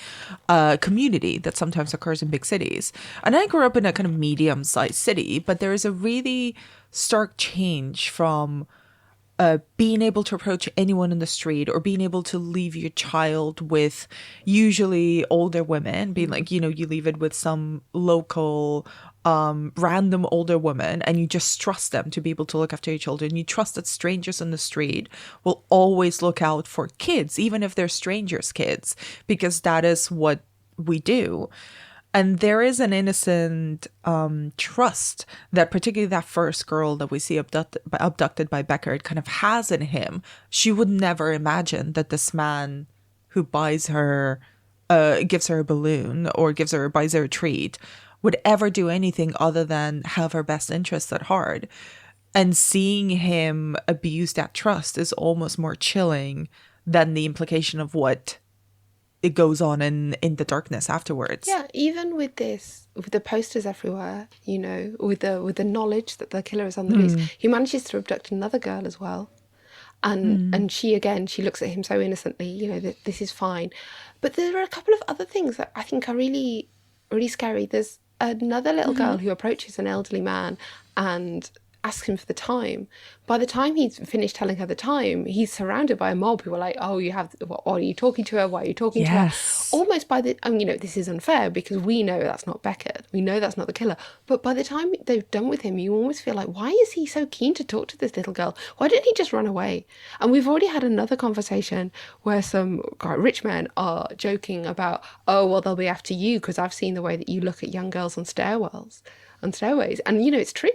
community that sometimes occurs in big cities. And I grew up in a kind of medium-sized city, but there is a really stark change from being able to approach anyone in the street, or being able to leave your child with usually older women, being like, you leave it with some local random older woman, and you just trust them to be able to look after your children. You trust that strangers in the street will always look out for kids, even if they're strangers' kids, because that is what we do. And there is an innocent trust that particularly that first girl that we see abducted by Beckett kind of has in him. She would never imagine that this man who buys her, gives her a balloon, or buys her a treat, would ever do anything other than have her best interests at heart. And seeing him abuse that trust is almost more chilling than the implication of what it goes on in the darkness afterwards. Yeah, even with this, with the posters everywhere, with the knowledge that the killer is on the loose, he manages to abduct another girl as well. And she looks at him so innocently, that this is fine. But there are a couple of other things that I think are really, really scary. There's another little girl who approaches an elderly man and asks him for the time. By the time he's finished telling her the time, he's surrounded by a mob who are like, oh, what are you talking to her? Why are you talking to her? Almost by the, this is unfair, because we know that's not Beckett. We know that's not the killer. But by the time they've done with him, you almost feel like, why is he so keen to talk to this little girl? Why didn't he just run away? And we've already had another conversation where some quite rich men are joking about, oh, well, they'll be after you because I've seen the way that you look at young girls on stairwells. on steroids. And it's true.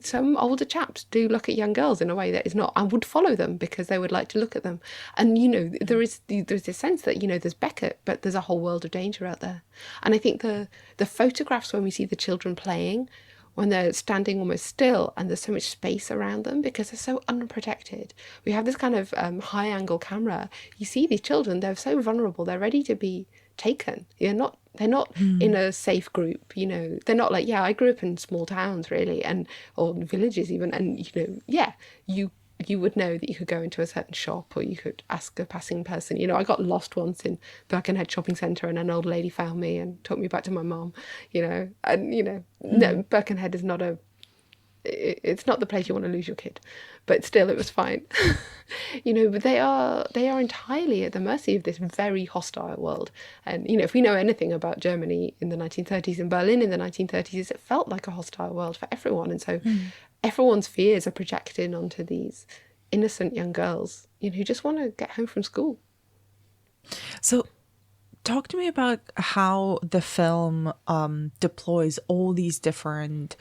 Some older chaps do look at young girls in a way that is not. I would follow them because they would like to look at them. And there's this sense that there's Beckett, but there's a whole world of danger out there. And I think the photographs when we see the children playing, when they're standing almost still and there's so much space around them because they're so unprotected. We have this kind of high angle camera. You see these children, they're so vulnerable, they're ready to be taken. They're not in a safe group, they're not like, I grew up in small towns really, or villages even, and you would know that you could go into a certain shop or you could ask a passing person. I got lost once in Birkenhead shopping centre and an old lady found me and took me back to my mom, no, Birkenhead is not it's not the place you want to lose your kid, but still it was fine. But they are entirely at the mercy of this very hostile world. And if we know anything about Germany in the 1930s and Berlin in the 1930s, it felt like a hostile world for everyone. And so everyone's fears are projected onto these innocent young girls, who just want to get home from school. So talk to me about how the film deploys all these different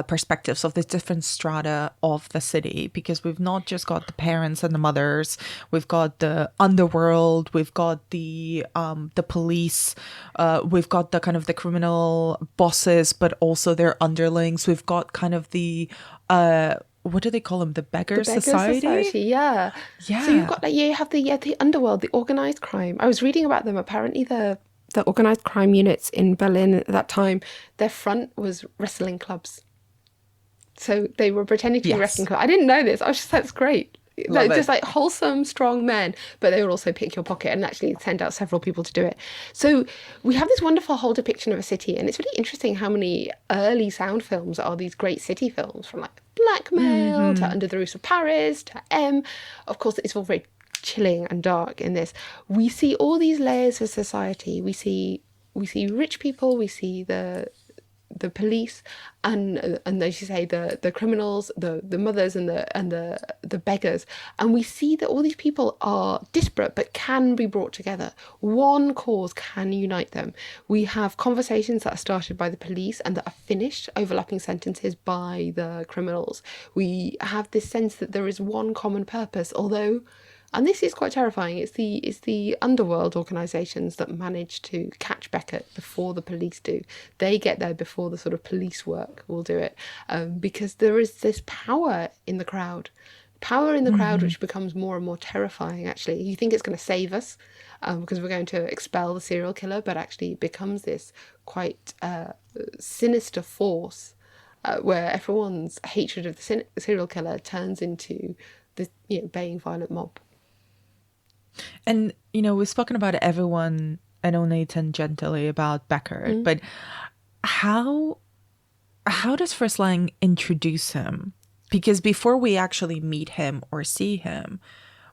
perspectives of the different strata of the city, because we've not just got the parents and the mothers, we've got the underworld, we've got the police, we've got the kind of the criminal bosses, but also their underlings. We've got kind of the what do they call them? The beggar society? Yeah. So you've got you have the underworld, the organized crime. I was reading about them. Apparently the organized crime units in Berlin at that time, their front was wrestling clubs. So they were pretending to be wrestling clubs. I didn't know this. I was just like, that's great. Just like wholesome, strong men, but they would also pick your pocket and actually send out several people to do it. So we have this wonderful whole depiction of a city, and it's really interesting how many early sound films are these great city films, from like Blackmail to Under the Roofs of Paris to M. Of course, it's all very chilling and dark in this. We see all these layers of society. We see rich people. We see the police, and as you say, the criminals, the mothers and the beggars, and we see that all these people are disparate but can be brought together. One cause can unite them. We have conversations that are started by the police and that are finished, overlapping sentences, by the criminals. We have this sense that there is one common purpose, although, and this is quite terrifying, it's the underworld organisations that manage to catch Beckett before the police do. They get there before the sort of police work will do it, because there is this power in the crowd. Power in the crowd which becomes more and more terrifying, actually. You think it's going to save us because we're going to expel the serial killer, but actually it becomes this quite sinister force where everyone's hatred of the serial killer turns into the baying violent mob. And, we've spoken about everyone and only tangentially about Beckett, but how does Fritz Lang introduce him? Because before we actually meet him or see him,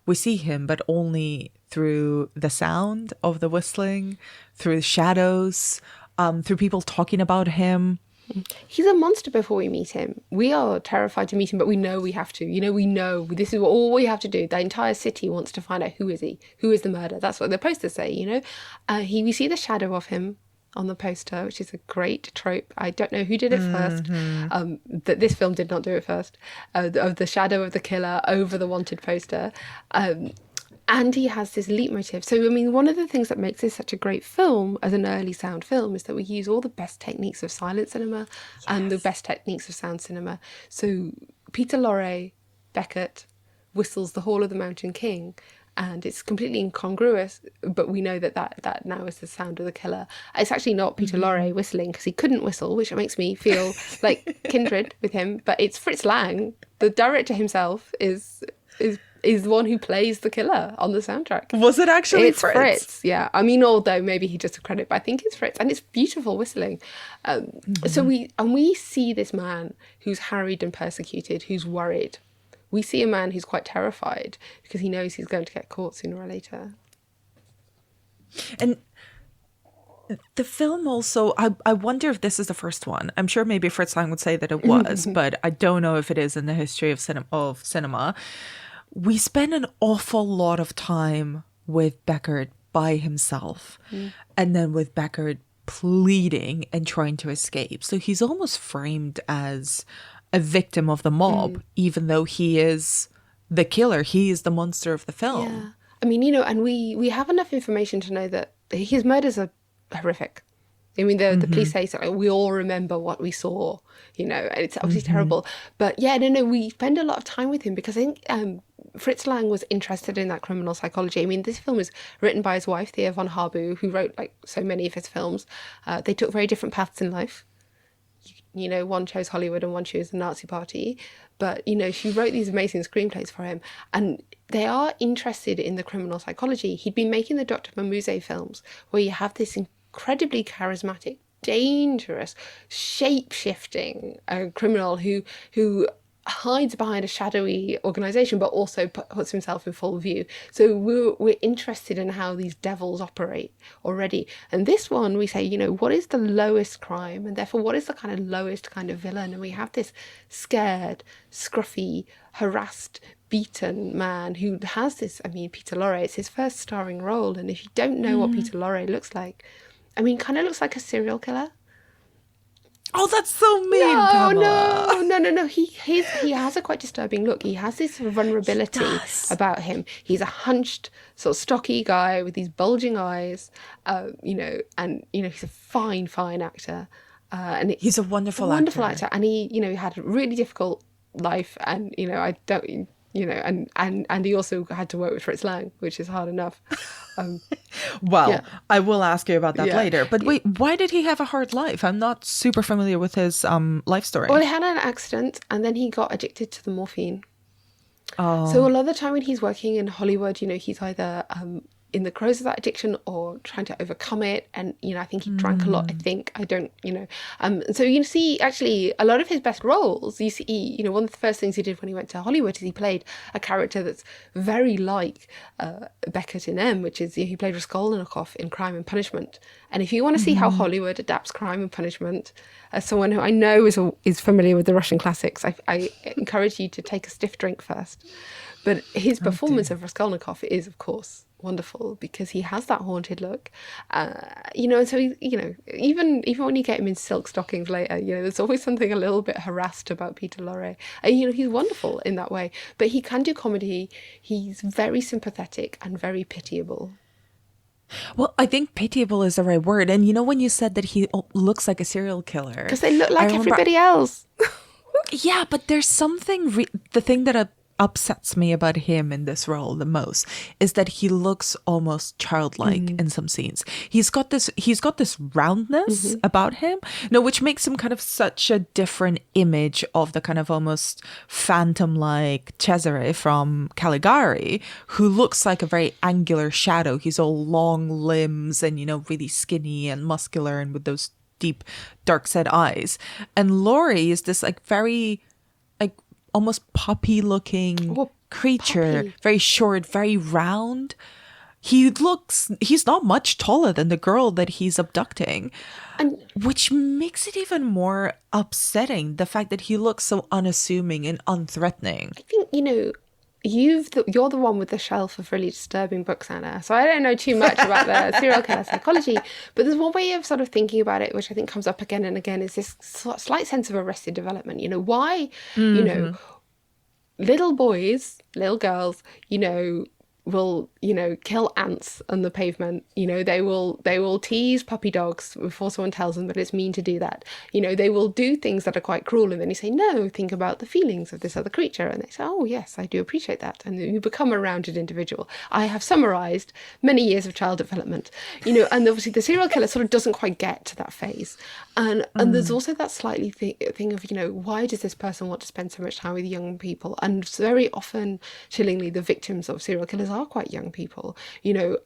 we see him, but only through the sound of the whistling, through shadows, through people talking about him. He's a monster before we meet him. We are terrified to meet him, but we know we have to. We know this is all we have to do. The entire city wants to find out who is he, who is the murderer. That's what the posters say, we see the shadow of him on the poster, which is a great trope. I don't know who did it first. That this film did not do it first. Of the shadow of the killer over the wanted poster. And he has this leitmotif. So, one of the things that makes this such a great film as an early sound film is that we use all the best techniques of silent cinema and the best techniques of sound cinema. So Peter Lorre, Beckett, whistles The Hall of the Mountain King, and it's completely incongruous, but we know that now is the sound of the killer. It's actually not Peter Lorre whistling, because he couldn't whistle, which makes me feel like kindred with him, but it's Fritz Lang. The director himself is the one who plays the killer on the soundtrack. Was it actually it's Fritz? Yeah. Although maybe he just took credit, but I think it's Fritz, and it's beautiful whistling. So we see this man who's harried and persecuted, who's worried. We see a man who's quite terrified because he knows he's going to get caught sooner or later. And the film also, I wonder if this is the first one. I'm sure maybe Fritz Lang would say that it was, but I don't know if it is in the history of cinema. We spend an awful lot of time with Beckett by himself, and then with Beckett pleading and trying to escape. So he's almost framed as a victim of the mob, even though he is the killer. He is the monster of the film. Yeah. I mean, and we have enough information to know that his murders are horrific. I mean, the police say, so we all remember what we saw, and it's obviously terrible. But yeah, no, we spend a lot of time with him because I think Fritz Lang was interested in that criminal psychology. I mean, this film was written by his wife, Thea von Harbu, who wrote like so many of his films. They took very different paths in life. One chose Hollywood and one chose the Nazi Party. But, she wrote these amazing screenplays for him. And they are interested in the criminal psychology. He'd been making the Dr. Mimuse films where you have this incredibly charismatic, dangerous, shape-shifting criminal who hides behind a shadowy organisation but also puts himself in full view. So we're interested in how these devils operate already. And this one, we say, what is the lowest crime? And therefore, what is the kind of lowest kind of villain? And we have this scared, scruffy, harassed, beaten man who has this, Peter Lorre, it's his first starring role. And if you don't know what Peter Lorre looks like, kind of looks like a serial killer. Oh, that's so mean, Pamela. No. He has a quite disturbing look. He has this vulnerability about him. He's a hunched, sort of stocky guy with these bulging eyes, and he's a fine actor. And he's a wonderful actor. And he had a really difficult life, and I don't. And he also had to work with Fritz Lang, which is hard enough. I will ask you about that later. But wait, why did he have a hard life? I'm not super familiar with his life story. Well, he had an accident and then he got addicted to the morphine. Oh. So a lot of the time when he's working in Hollywood, he's either in the throes of that addiction or trying to overcome it. And, I think he drank a lot, I don't, so you see actually a lot of his best roles, you see, one of the first things he did when he went to Hollywood is he played a character that's very like Beckett in M, which is, he played Raskolnikov in Crime and Punishment. And if you want to see how Hollywood adapts Crime and Punishment, as someone who I know is familiar with the Russian classics, I encourage you to take a stiff drink first. But his performance of Raskolnikov is, of course, wonderful because he has that haunted look, and so even when you get him in silk stockings later, there's always something a little bit harassed about Peter Lorre. And he's wonderful in that way, but he can do comedy. He's very sympathetic and very pitiable. Well, I think pitiable is the right word. And when you said that he looks like a serial killer, because they look like everybody else. Yeah, but there's something the thing that upsets me about him in this role the most is that he looks almost childlike in some scenes. He's got this roundness about him, which makes him kind of such a different image of the kind of almost phantom-like Cesare from Caligari, who looks like a very angular shadow. He's all long limbs and really skinny and muscular and with those deep dark set eyes. And Laurie is this very almost puppy looking creature, very short, very round. He's not much taller than the girl that he's abducting, and which makes it even more upsetting, the fact that he looks so unassuming and unthreatening. I think you're the one with the shelf of really disturbing books, Anna, so I don't know too much about the serial killer psychology, but there's one way of sort of thinking about it which I think comes up again and again, is this slight sense of Arrested Development. Why little boys, little girls, will kill ants on the pavement. They will tease puppy dogs before someone tells them that it's mean to do that. They will do things that are quite cruel, and then you say, no, think about the feelings of this other creature, and they say, oh yes, I do appreciate that, and you become a rounded individual. I have summarized many years of child development, and obviously the serial killer sort of doesn't quite get to that phase, and there's also that slightly thing of why does this person want to spend so much time with young people? And very often, chillingly, the victims of serial killers are quite young people,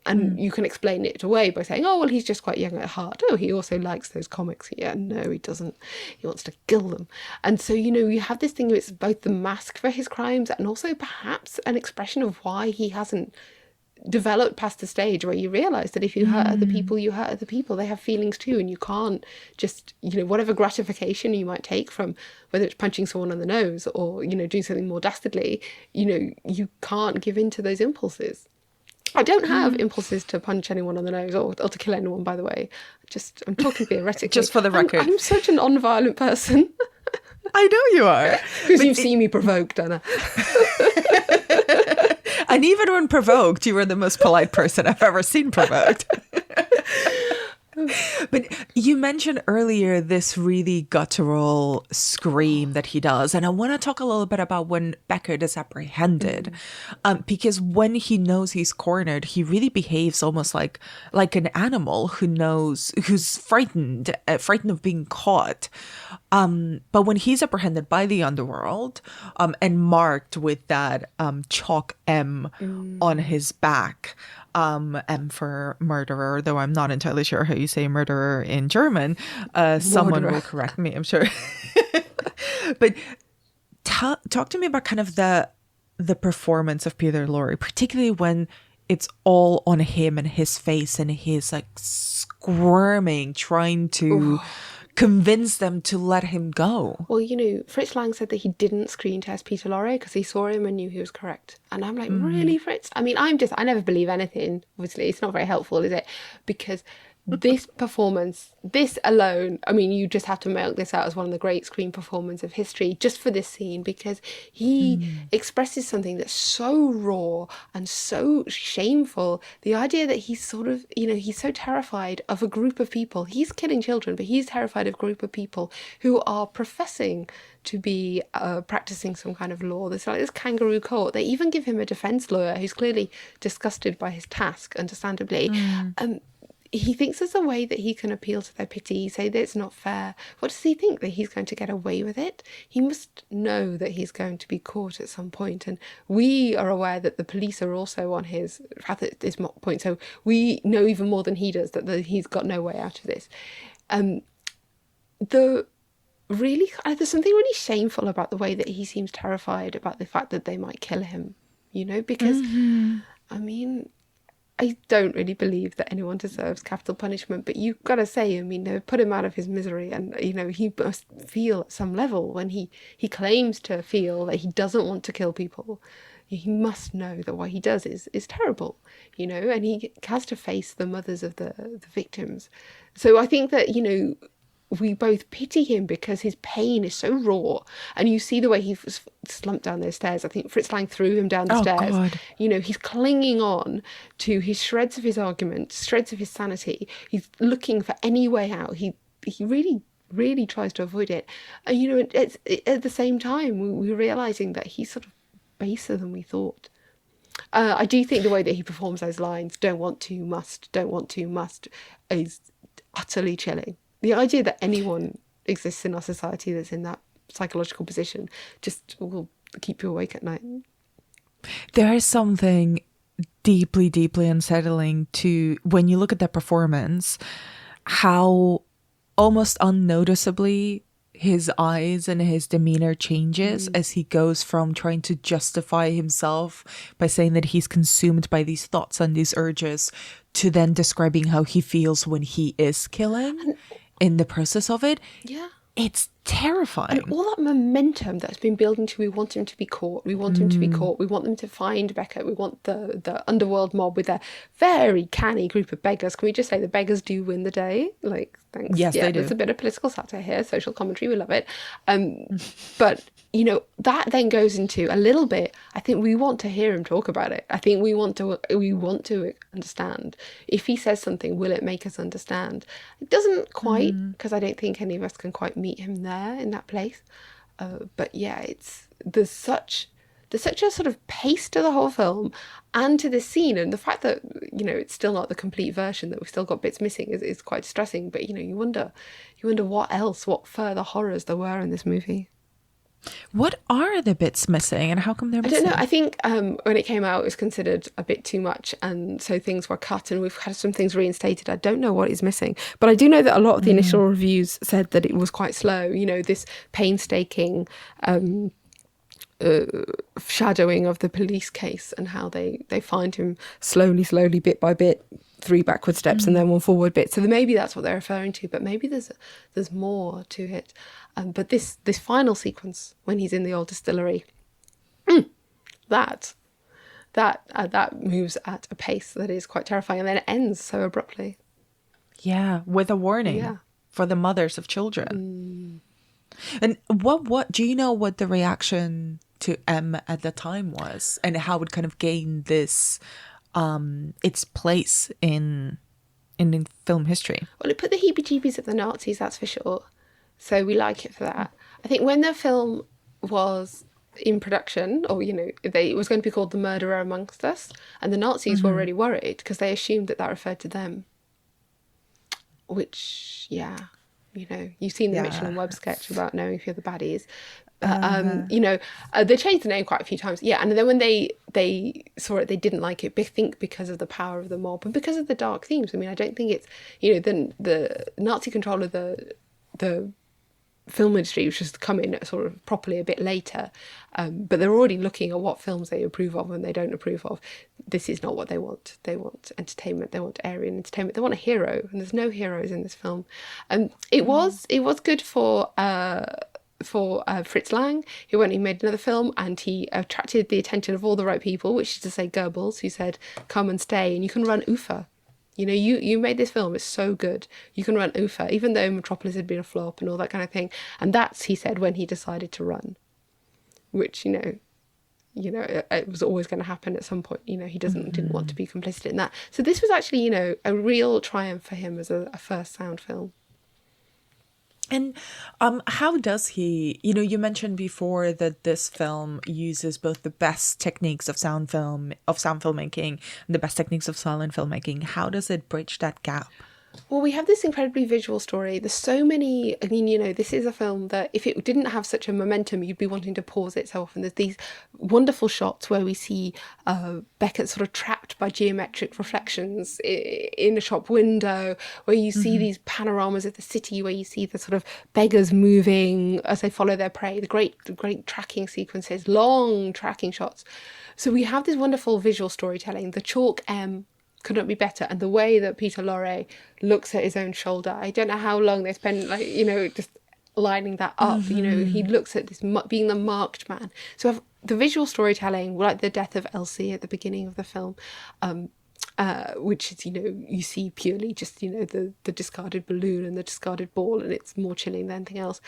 and you can explain it away by saying, oh, well, he's just quite young at heart. Oh, he also likes those comics. Yeah, no, he doesn't. He wants to kill them. And so, you have this thing, it's both the mask for his crimes and also perhaps an expression of why he hasn't developed past the stage where you realise that if you hurt other people, you hurt other people. They have feelings too, and you can't just, whatever gratification you might take from whether it's punching someone on the nose or, doing something more dastardly, you can't give in to those impulses. I don't have impulses to punch anyone on the nose or to kill anyone, by the way. I'm talking theoretically. Just for the record. I'm such an unviolent person. I know you are. Because you've seen me provoked, Anna. And even when provoked, you were the most polite person I've ever seen provoked. But you mentioned earlier this really guttural scream that he does. And I want to talk a little bit about when Beckett is apprehended. Because when he knows he's cornered, he really behaves almost like an animal who's frightened of being caught. But when he's apprehended by the underworld and marked with that chalk M on his back, M for murderer, though I'm not entirely sure how you say murderer in German. Someone will correct me, I'm sure. But talk to me about kind of the performance of Peter Lorre, particularly when it's all on him and his face and he's like squirming, trying to convince them to let him go. Well, Fritz Lang said that he didn't screen test Peter Lorre because he saw him and knew he was correct. And I'm like, really, Fritz? I mean, I never believe anything. Obviously, it's not very helpful, is it? Because this performance, this alone, I mean, you just have to milk this out as one of the great screen performances of history just for this scene, because he expresses something that's so raw and so shameful. The idea that he's sort of, he's so terrified of a group of people. He's killing children, but he's terrified of a group of people who are professing to be practicing some kind of law. There's like this kangaroo court. They even give him a defense lawyer who's clearly disgusted by his task, understandably. He thinks there's a way that he can appeal to their pity, say that it's not fair. What does he think? That he's going to get away with it? He must know that he's going to be caught at some point. And we are aware that the police are also on his path at this point. So we know even more than he does that he's got no way out of this. There's something really shameful about the way that he seems terrified about the fact that they might kill him, because, I mean, I don't really believe that anyone deserves capital punishment, but you've got to say, I mean, put him out of his misery, and, he must feel at some level when he claims to feel that he doesn't want to kill people. He must know that what he does is terrible, and he has to face the mothers of the victims. So I think that, we both pity him because his pain is so raw, and you see the way he slumped down those stairs. I think Fritz Lang threw him down the stairs. God. He's clinging on to his shreds of his argument, shreds of his sanity. He's looking for any way out. He really, really tries to avoid it. And, it's, at the same time, we're realising that he's sort of baser than we thought. I do think the way that he performs those lines, don't want to, must, is utterly chilling. The idea that anyone exists in our society that's in that psychological position just will keep you awake at night. There is something deeply, deeply unsettling to, when you look at that performance, how almost unnoticeably his eyes and his demeanor changes as he goes from trying to justify himself by saying that he's consumed by these thoughts and these urges to then describing how he feels when he is killing. In the process of it, it's terrifying. And all that momentum that's been building to, we want him to be caught, we want him to be caught, we want them to find Beckett, we want the underworld mob with their very canny group of beggars. Can we just say the beggars do win the day? Like, thanks. Yes, they do. There's a bit of political satire here, social commentary, we love it. But, that then goes into a little bit, I think we want to hear him talk about it. I think we want to understand. If he says something, will it make us understand? It doesn't quite, because I don't think any of us can quite meet him there in that place. But yeah, there's such a sort of pace to the whole film and to this scene, and the fact that it's still not the complete version, that we've still got bits missing is quite distressing. But you wonder what further horrors there were in this movie. What are the bits missing, and how come they're missing? I don't know. I think when it came out, it was considered a bit too much, and so things were cut, and we've had some things reinstated. I don't know what is missing, but I do know that a lot of the initial reviews said that it was quite slow. This painstaking shadowing of the police case and how they find him slowly, bit by bit, 3 backward steps and then 1 forward bit. So maybe that's what they're referring to, but maybe there's more to it. But this final sequence when he's in the old distillery, that that moves at a pace that is quite terrifying, and then it ends so abruptly. Yeah, with a warning Yeah. for the mothers of children. And what do you know what the reaction to M at the time was, and how it kind of gained this its place in film history? Well, it put the heebie-jeebies at the Nazis, that's for sure. So we like it for that. I think when the film was in production, or, it was going to be called The Murderer Amongst Us, and the Nazis were already worried because they assumed that referred to them. Which, you've seen the Mitchell and Webb sketch about knowing if you're the baddies. They changed the name quite a few times. Yeah, and then when they saw it, they didn't like it. I think because of the power of the mob and because of the dark themes. I mean, I don't think it's, the Nazi control of the film industry was just come in sort of properly a bit later. But they're already looking at what films they approve of and they don't approve of. This is not what they want. They want entertainment. They want Aryan entertainment. They want a hero, and there's no heroes in this film. It was good for Fritz Lang, who went and made another film, and he attracted the attention of all the right people, which is to say Goebbels, who said, come and stay, and you can run UFA. You made this film, it's so good. You can run UFA, even though Metropolis had been a flop and all that kind of thing. And that's, he said, when he decided to run, which, it was always going to happen at some point. He didn't want to be complicit in that. So this was actually, a real triumph for him as a first sound film. And how does he, you mentioned before that this film uses both the best techniques of sound filmmaking and the best techniques of silent filmmaking. How does it bridge that gap? Well, we have this incredibly visual story. There's so many, this is a film that if it didn't have such a momentum, you'd be wanting to pause it so often. There's these wonderful shots where we see Beckett sort of trapped by geometric reflections in a shop window, where you see these panoramas of the city, where you see the sort of beggars moving as they follow their prey, the great tracking sequences, long tracking shots. So we have this wonderful visual storytelling. The chalk M could not be better, and the way that Peter Lorre looks at his own shoulder, I don't know how long they spend just lining that up. He looks at this being the marked man. So the visual storytelling, like the death of Elsie at the beginning of the film, which is you see purely just the discarded balloon and the discarded ball, and it's more chilling than anything else.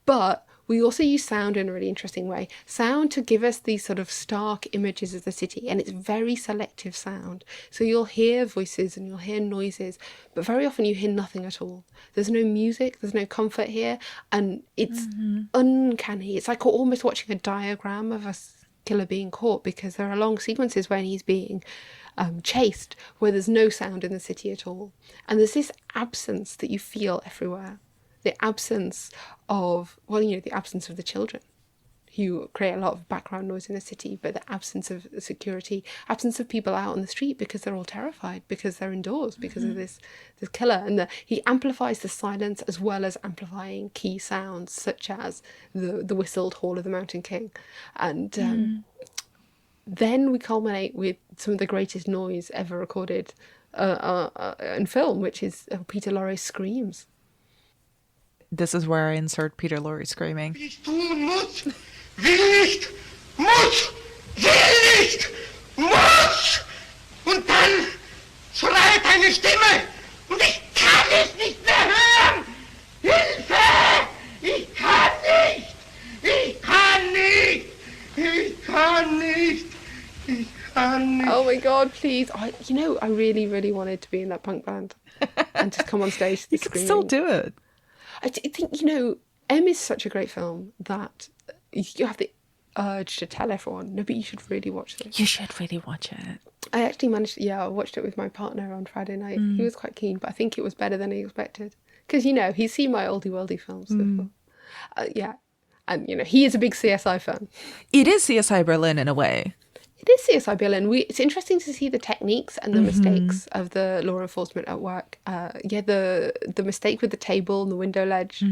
But we also use sound in a really interesting way. Sound to give us these sort of stark images of the city, and it's very selective sound. So you'll hear voices and you'll hear noises, but very often you hear nothing at all. There's no music, there's no comfort here, and it's uncanny. It's like almost watching a diagram of a killer being caught, because there are long sequences when he's being chased where there's no sound in the city at all. And there's this absence that you feel everywhere. The absence of, the absence of the children, who create a lot of background noise in the city, but the absence of security, absence of people out on the street because they're all terrified, because they're indoors, because of this killer. And he amplifies the silence as well as amplifying key sounds, such as the whistled Hall of the Mountain King. And then we culminate with some of the greatest noise ever recorded in film, which is Peter Lorre's screams. This is where I insert Peter Lorre screaming. Und dann schreit eine Stimme und ich kann es nicht mehr hören. Hilfe! Ich kann nicht! Ich kann nicht! Ich kann nicht! Ich kann nicht! Oh my God, please. I really, really wanted to be in that punk band and just come on stage to You can still do it. I think, M is such a great film that you have the urge to tell everyone, no, but you should really watch this. You should really watch it. I actually managed, I watched it with my partner on Friday night. He was quite keen, but I think it was better than he expected. Because, he's seen my oldie worldy films before. And, he is a big CSI fan. It is CSI Berlin in a way. It is CSI Berlin. It's interesting to see the techniques and the mistakes of the law enforcement at work. The mistake with the table and the window ledge.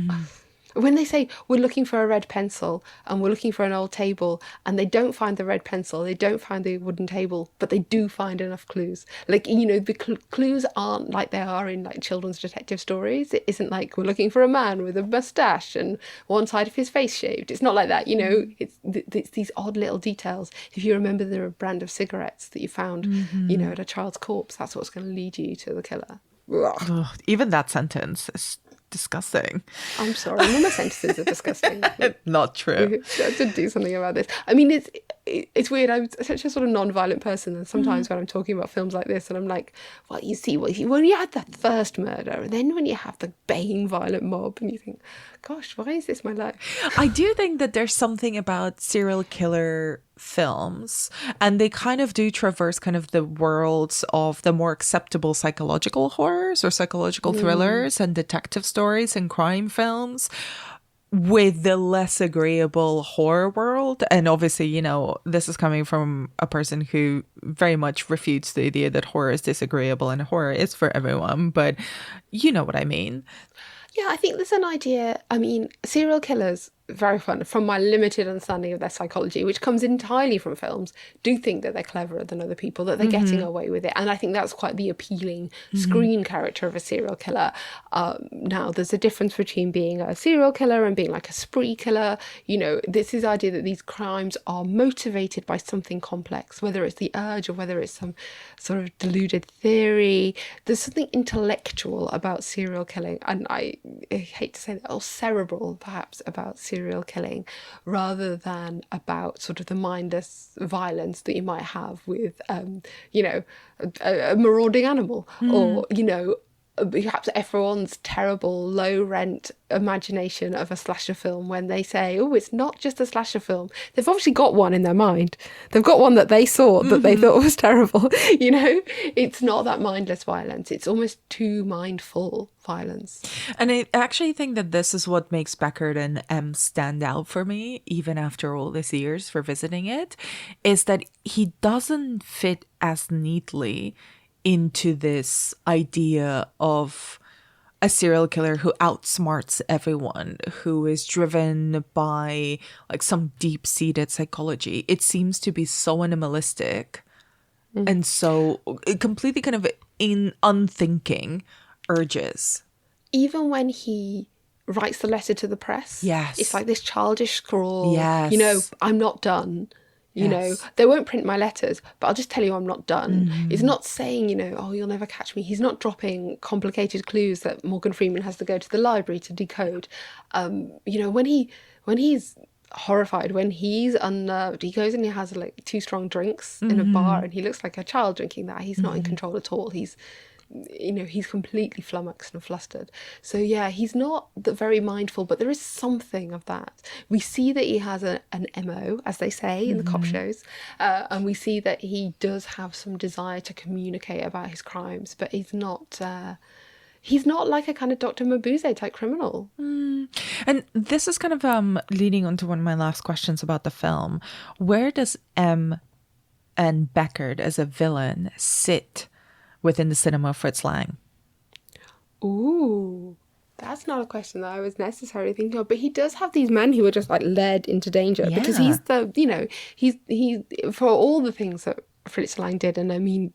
When they say we're looking for a red pencil and we're looking for an old table and they don't find the red pencil, they don't find the wooden table, but they do find enough clues. Like, the clues aren't like they are in like children's detective stories. It isn't like we're looking for a man with a mustache and one side of his face shaved. It's not like that, It's these odd little details. If you remember the brand of cigarettes that you found, at a child's corpse, that's what's going to lead you to the killer. Ugh, even that sentence is disgusting. I'm sorry, none of my sentences are disgusting. Not true. We have to do something about this. I mean, it's weird. I'm such a sort of non-violent person, and sometimes when I'm talking about films like this, and I'm like, well, you see, when you had that first murder, and then when you have the baying violent mob, and you think, gosh, why is this my life? I do think that there's something about serial killer films, and they kind of do traverse kind of the worlds of the more acceptable psychological horrors or psychological thrillers and detective stories and crime films with the less agreeable horror world. And obviously, this is coming from a person who very much refutes the idea that horror is disagreeable and horror is for everyone, but you know what I mean. Yeah, I think there's an idea. I mean, serial killers, very fun, from my limited understanding of their psychology, which comes entirely from films, do think that they're cleverer than other people, that they're getting away with it. And I think that's quite the appealing screen character of a serial killer. Now, there's a difference between being a serial killer and being like a spree killer. This is the idea that these crimes are motivated by something complex, whether it's the urge or whether it's some sort of deluded theory. There's something intellectual about serial killing. And I hate to say that, or cerebral perhaps, about serial killing, rather than about sort of the mindless violence that you might have with, a marauding animal, or, perhaps everyone's terrible low-rent imagination of a slasher film when they say, oh, it's not just a slasher film. They've obviously got one in their mind. They've got one that they saw that they thought was terrible. It's not that mindless violence. It's almost too mindful violence. And I actually think that this is what makes Beckett and M stand out for me, even after all these years for visiting it, is that he doesn't fit as neatly into this idea of a serial killer who outsmarts everyone, who is driven by like some deep-seated psychology. It seems to be so animalistic and so completely kind of unthinking urges. Even when he writes the letter to the press, yes, it's like this childish scrawl. Yes, I'm not done. They won't print my letters, but I'll just tell you I'm not done. It's not saying, oh, you'll never catch me. He's not dropping complicated clues that Morgan Freeman has to go to the library to decode. When he's horrified, when he's unnerved, he goes and he has like 2 strong drinks in a bar, and he looks like a child drinking that. He's not in control at all. He's completely flummoxed and flustered. So yeah, he's not very mindful, but there is something of that. We see that he has an MO, as they say in the cop shows, and we see that he does have some desire to communicate about his crimes, but he's not like a kind of Dr. Mabuse type criminal. And this is kind of leading on to one of my last questions about the film. Where does M and Beckett as a villain sit within the cinema of Fritz Lang? Ooh, that's not a question that I was necessarily thinking of. But he does have these men who are just like led into danger because he's he's for all the things that Fritz Lang did, and I mean,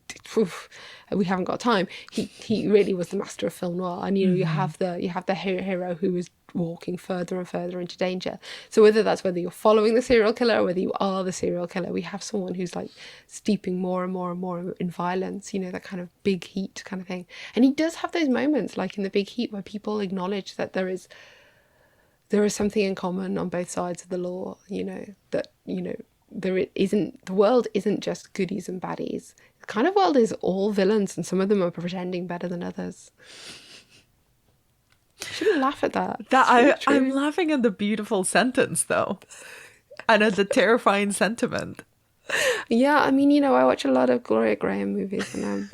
we haven't got time. He really was the master of film noir, and you have the hero who was walking further and further into danger. So whether you're following the serial killer or whether you are the serial killer, we have someone who's like steeping more and more and more in violence, that kind of big heat kind of thing. And he does have those moments like in the big heat where people acknowledge that there is something in common on both sides of the law, there isn't, the world isn't just goodies and baddies. The kind of world is all villains, and some of them are pretending better than others. Shouldn't laugh at that. I'm laughing at the beautiful sentence though, and at the terrifying sentiment. Yeah, I mean, I watch a lot of Gloria Graham movies, and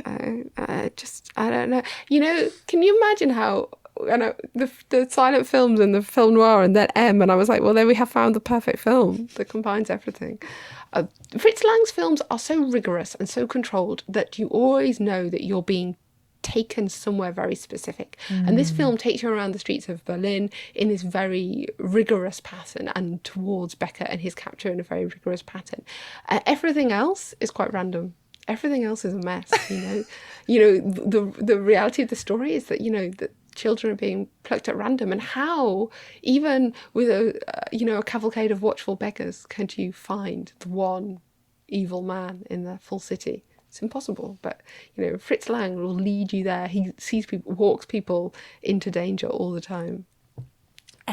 I don't know. Can you imagine how the silent films and the film noir and then M, and I was like, well, there we have found the perfect film that combines everything. Fritz Lang's films are so rigorous and so controlled that you always know that you're being taken somewhere very specific. And this film takes you around the streets of Berlin in this very rigorous pattern, and towards Becker and his capture in a very rigorous pattern. Everything else is quite random. Everything else is a mess, you know. The reality of the story is that, that children are being plucked at random, and how, even with a cavalcade of watchful beggars, can you find the one evil man in the full city? It's impossible. But Fritz Lang will lead you there. He sees people, walks people into danger all the time.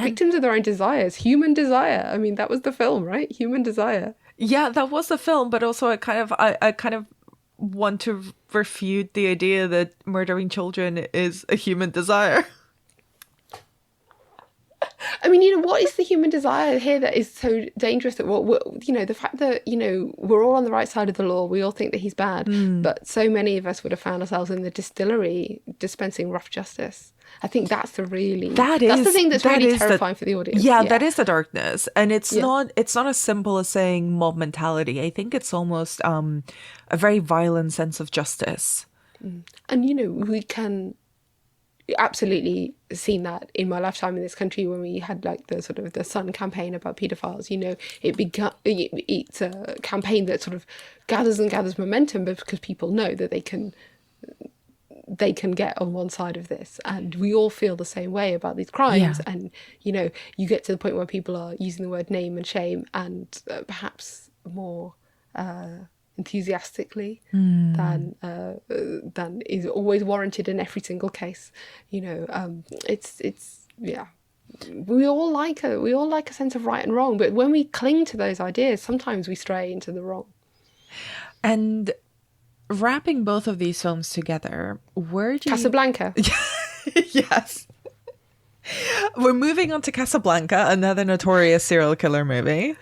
Victims of their own desires, human desire. I mean, that was the film, right? Human desire. Yeah, that was the film, but also I kind of want to refute the idea that murdering children is a human desire. I mean, what is the human desire here that is so dangerous? That the fact that we're all on the right side of the law, we all think that he's bad, but so many of us would have found ourselves in the distillery dispensing rough justice. I think that's the thing that's really terrifying for the audience. Yeah, that is the darkness, and it's not as simple as saying mob mentality. I think it's almost a very violent sense of justice. And we can absolutely seen that in my lifetime in this country when we had like the sort of the Sun campaign about paedophiles. It's a campaign that sort of gathers momentum because people know that they can get on one side of this, and we all feel the same way about these crimes. And you get to the point where people are using the word name and shame, and perhaps more enthusiastically than is always warranted in every single case. It's we all like a sense of right and wrong, but when we cling to those ideas, sometimes we stray into the wrong. And wrapping both of these films together, where do Casablanca. Yes. We're moving on to Casablanca, another notorious serial killer movie.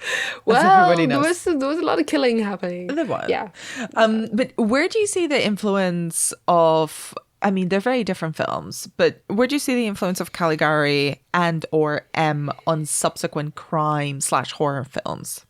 Well, there was a lot of killing happening. There was. Yeah. But where do you see the influence of, I mean, they're very different films, but where do you see the influence of Caligari and or M on subsequent crime/horror films?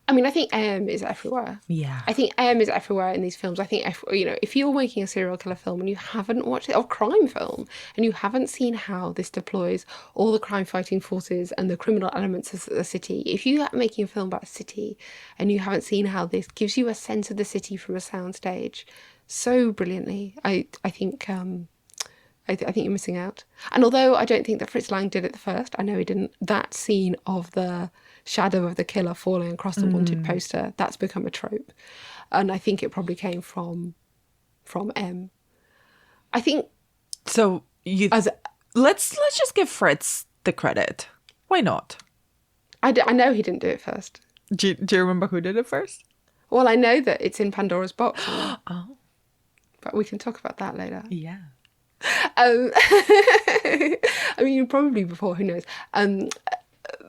I mean, I think M is everywhere. Yeah. I think M is everywhere in these films. I think, if you're making a serial killer film and you haven't watched it, or crime film, and you haven't seen how this deploys all the crime fighting forces and the criminal elements of the city, if you are making a film about a city and you haven't seen how this gives you a sense of the city from a soundstage so brilliantly, I think you're missing out. And although I don't think that Fritz Lang did it the first, I know he didn't, that scene of the shadow of the killer falling across the wanted poster, that's become a trope. And I think it probably came from M. I think... So, let's just give Fritz the credit. Why not? I know he didn't do it first. Do you remember who did it first? Well, I know that it's in Pandora's Box. Oh. But we can talk about that later. Yeah. I mean, probably before, who knows.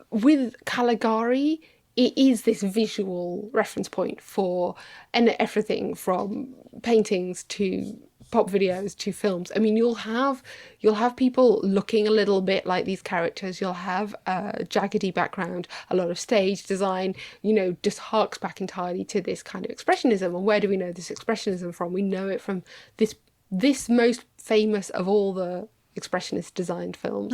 With Caligari, it is this visual reference point for everything from paintings to pop videos to films. I mean, you'll have people looking a little bit like these characters. You'll have a jaggedy background, a lot of stage design, just harks back entirely to this kind of expressionism. And where do we know this expressionism from? We know it from this most famous of all the expressionist designed films.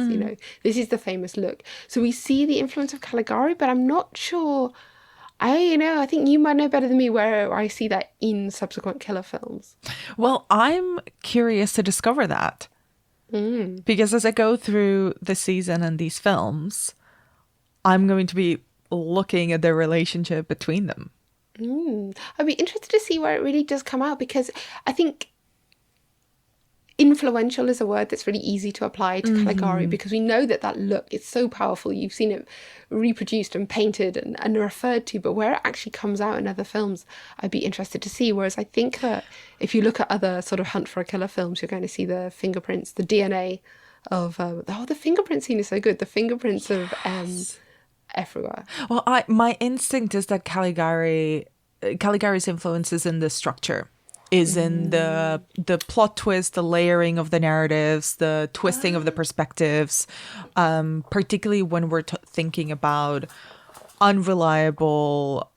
This is the famous look. So we see the influence of Caligari, but I'm not sure. I think you might know better than me where I see that in subsequent killer films. Well, I'm curious to discover that. Because as I go through the season and these films, I'm going to be looking at the relationship between them. I'd be interested to see where it really does come out, because I think influential is a word that's really easy to apply to Caligari, because we know that look is so powerful. You've seen it reproduced and painted and referred to, but where it actually comes out in other films, I'd be interested to see. Whereas I think that if you look at other sort of Hunt for a Killer films, you're going to see the fingerprints, the DNA of the fingerprint scene is so good. The fingerprints of everywhere. Well, my instinct is that Caligari's influence is in the structure. Is in the plot twist, the layering of the narratives, the twisting of the perspectives, particularly when we're thinking about unreliable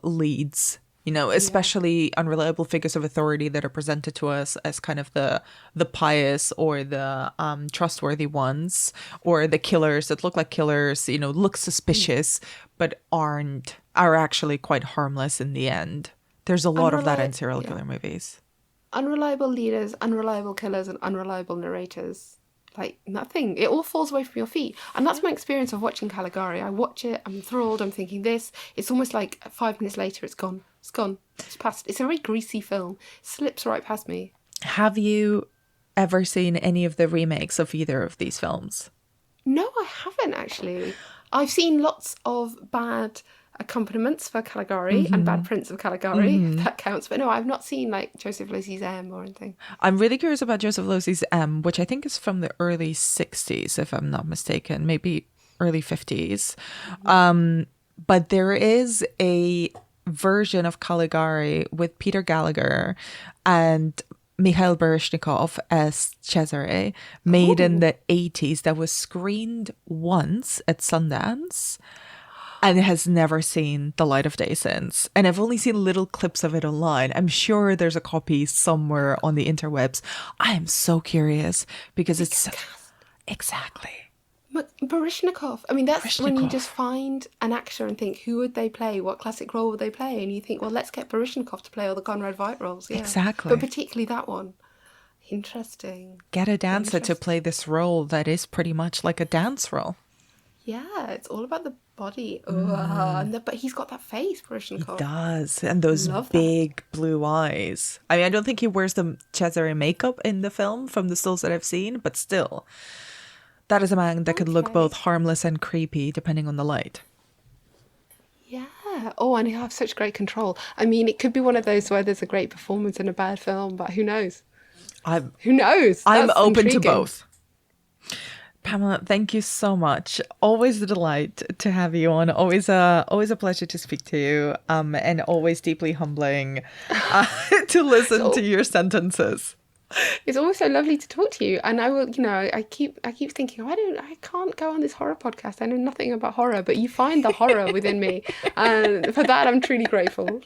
leads. you know, especially unreliable figures of authority that are presented to us as kind of the pious or the trustworthy ones, or the killers that look like killers, you know, look suspicious, but are actually quite harmless in the end. There's a lot of that in serial killer movies. Unreliable leaders, unreliable killers, and unreliable narrators. Like, nothing. It all falls away from your feet. And that's my experience of watching Caligari. I watch it, I'm enthralled, I'm thinking this. It's almost like 5 minutes later, it's gone. It's gone. It's past. It's a very greasy film. It slips right past me. Have you ever seen any of the remakes of either of these films? No, I haven't, actually. I've seen lots of bad accompaniments for Caligari and bad prints of Caligari, if that counts. But no, I've not seen like Joseph Losey's M or anything. I'm really curious about Joseph Losey's M, which I think is from the early 60s, if I'm not mistaken, maybe early 50s. But there is a version of Caligari with Peter Gallagher and Mikhail Baryshnikov as Cesare, made in the 80s, that was screened once at Sundance and has never seen the light of day since. And I've only seen little clips of it online. I'm sure there's a copy somewhere on the interwebs. I am so curious because it's so... Exactly. Baryshnikov. I mean, that's when you just find an actor and think, who would they play? What classic role would they play? And you think, well, let's get Baryshnikov to play all the Conrad Veidt roles. Yeah. Exactly. But particularly that one. Interesting. Get a dancer to play this role that is pretty much like a dance role. Yeah, it's all about the body. But he's got that face, Baryshnikov. He does. And those big blue eyes. I mean, I don't think he wears the Cesare makeup in the film from the stills that I've seen, but still. That is a man that could look both harmless and creepy depending on the light. Yeah. Oh, and he'll have such great control. I mean, it could be one of those where there's a great performance in a bad film, but who knows? Who knows? I'm That's open intriguing. to both. Pamela, thank you so much. Always a delight to have you on. Always a pleasure to speak to you. And always deeply humbling to listen to your sentences. It's always so lovely to talk to you. And I will, you know, I keep thinking, I can't go on this horror podcast. I know nothing about horror, but you find the horror within me. And for that, I'm truly grateful.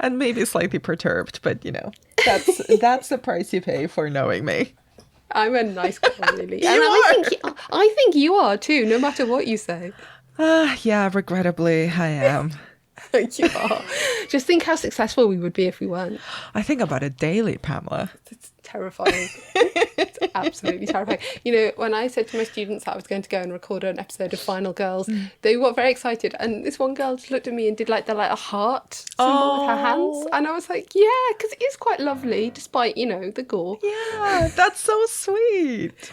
And maybe slightly perturbed, but you know, that's the price you pay for knowing me. I'm a nice girl, really. And I think you are too, no matter what you say. Yeah, regrettably, I am. You are. Just think how successful we would be if we weren't. I think about it daily, Pamela. It's terrifying. It's absolutely terrifying. You know, when I said to my students that I was going to go and record an episode of Final Girls, they got very excited. And this one girl just looked at me and did like a heart symbol with her hands. And I was like, yeah, because it is quite lovely, despite, you know, the gore. Yeah, that's so sweet.